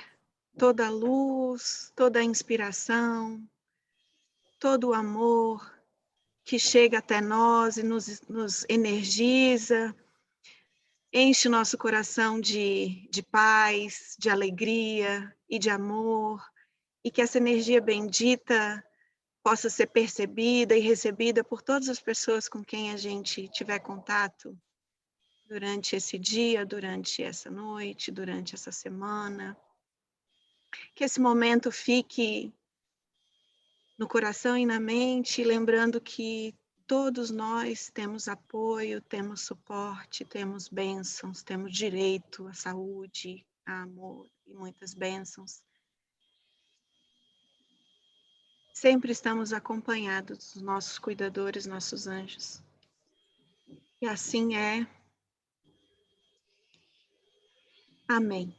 toda a luz, toda a inspiração, todo o amor que chega até nós e nos energiza, enche nosso coração de paz, de alegria e de amor, e que essa energia bendita possa ser percebida e recebida por todas as pessoas com quem a gente tiver contato durante esse dia, durante essa noite, durante essa semana. Que esse momento fique no coração e na mente, lembrando que todos nós temos apoio, temos suporte, temos bênçãos, temos direito à saúde, a amor e muitas bênçãos. Sempre estamos acompanhados dos nossos cuidadores, nossos anjos. E assim é. Amém.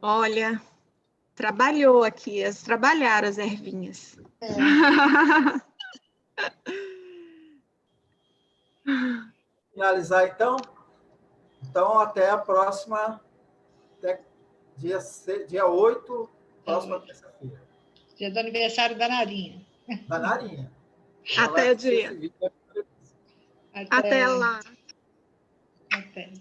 Olha, trabalhou aqui, trabalharam as ervinhas. Finalizar, então? Então, até a próxima, até dia 8, próxima terça-feira. Dia do aniversário da Narinha. Da Narinha. Até o dia. Até lá. Até.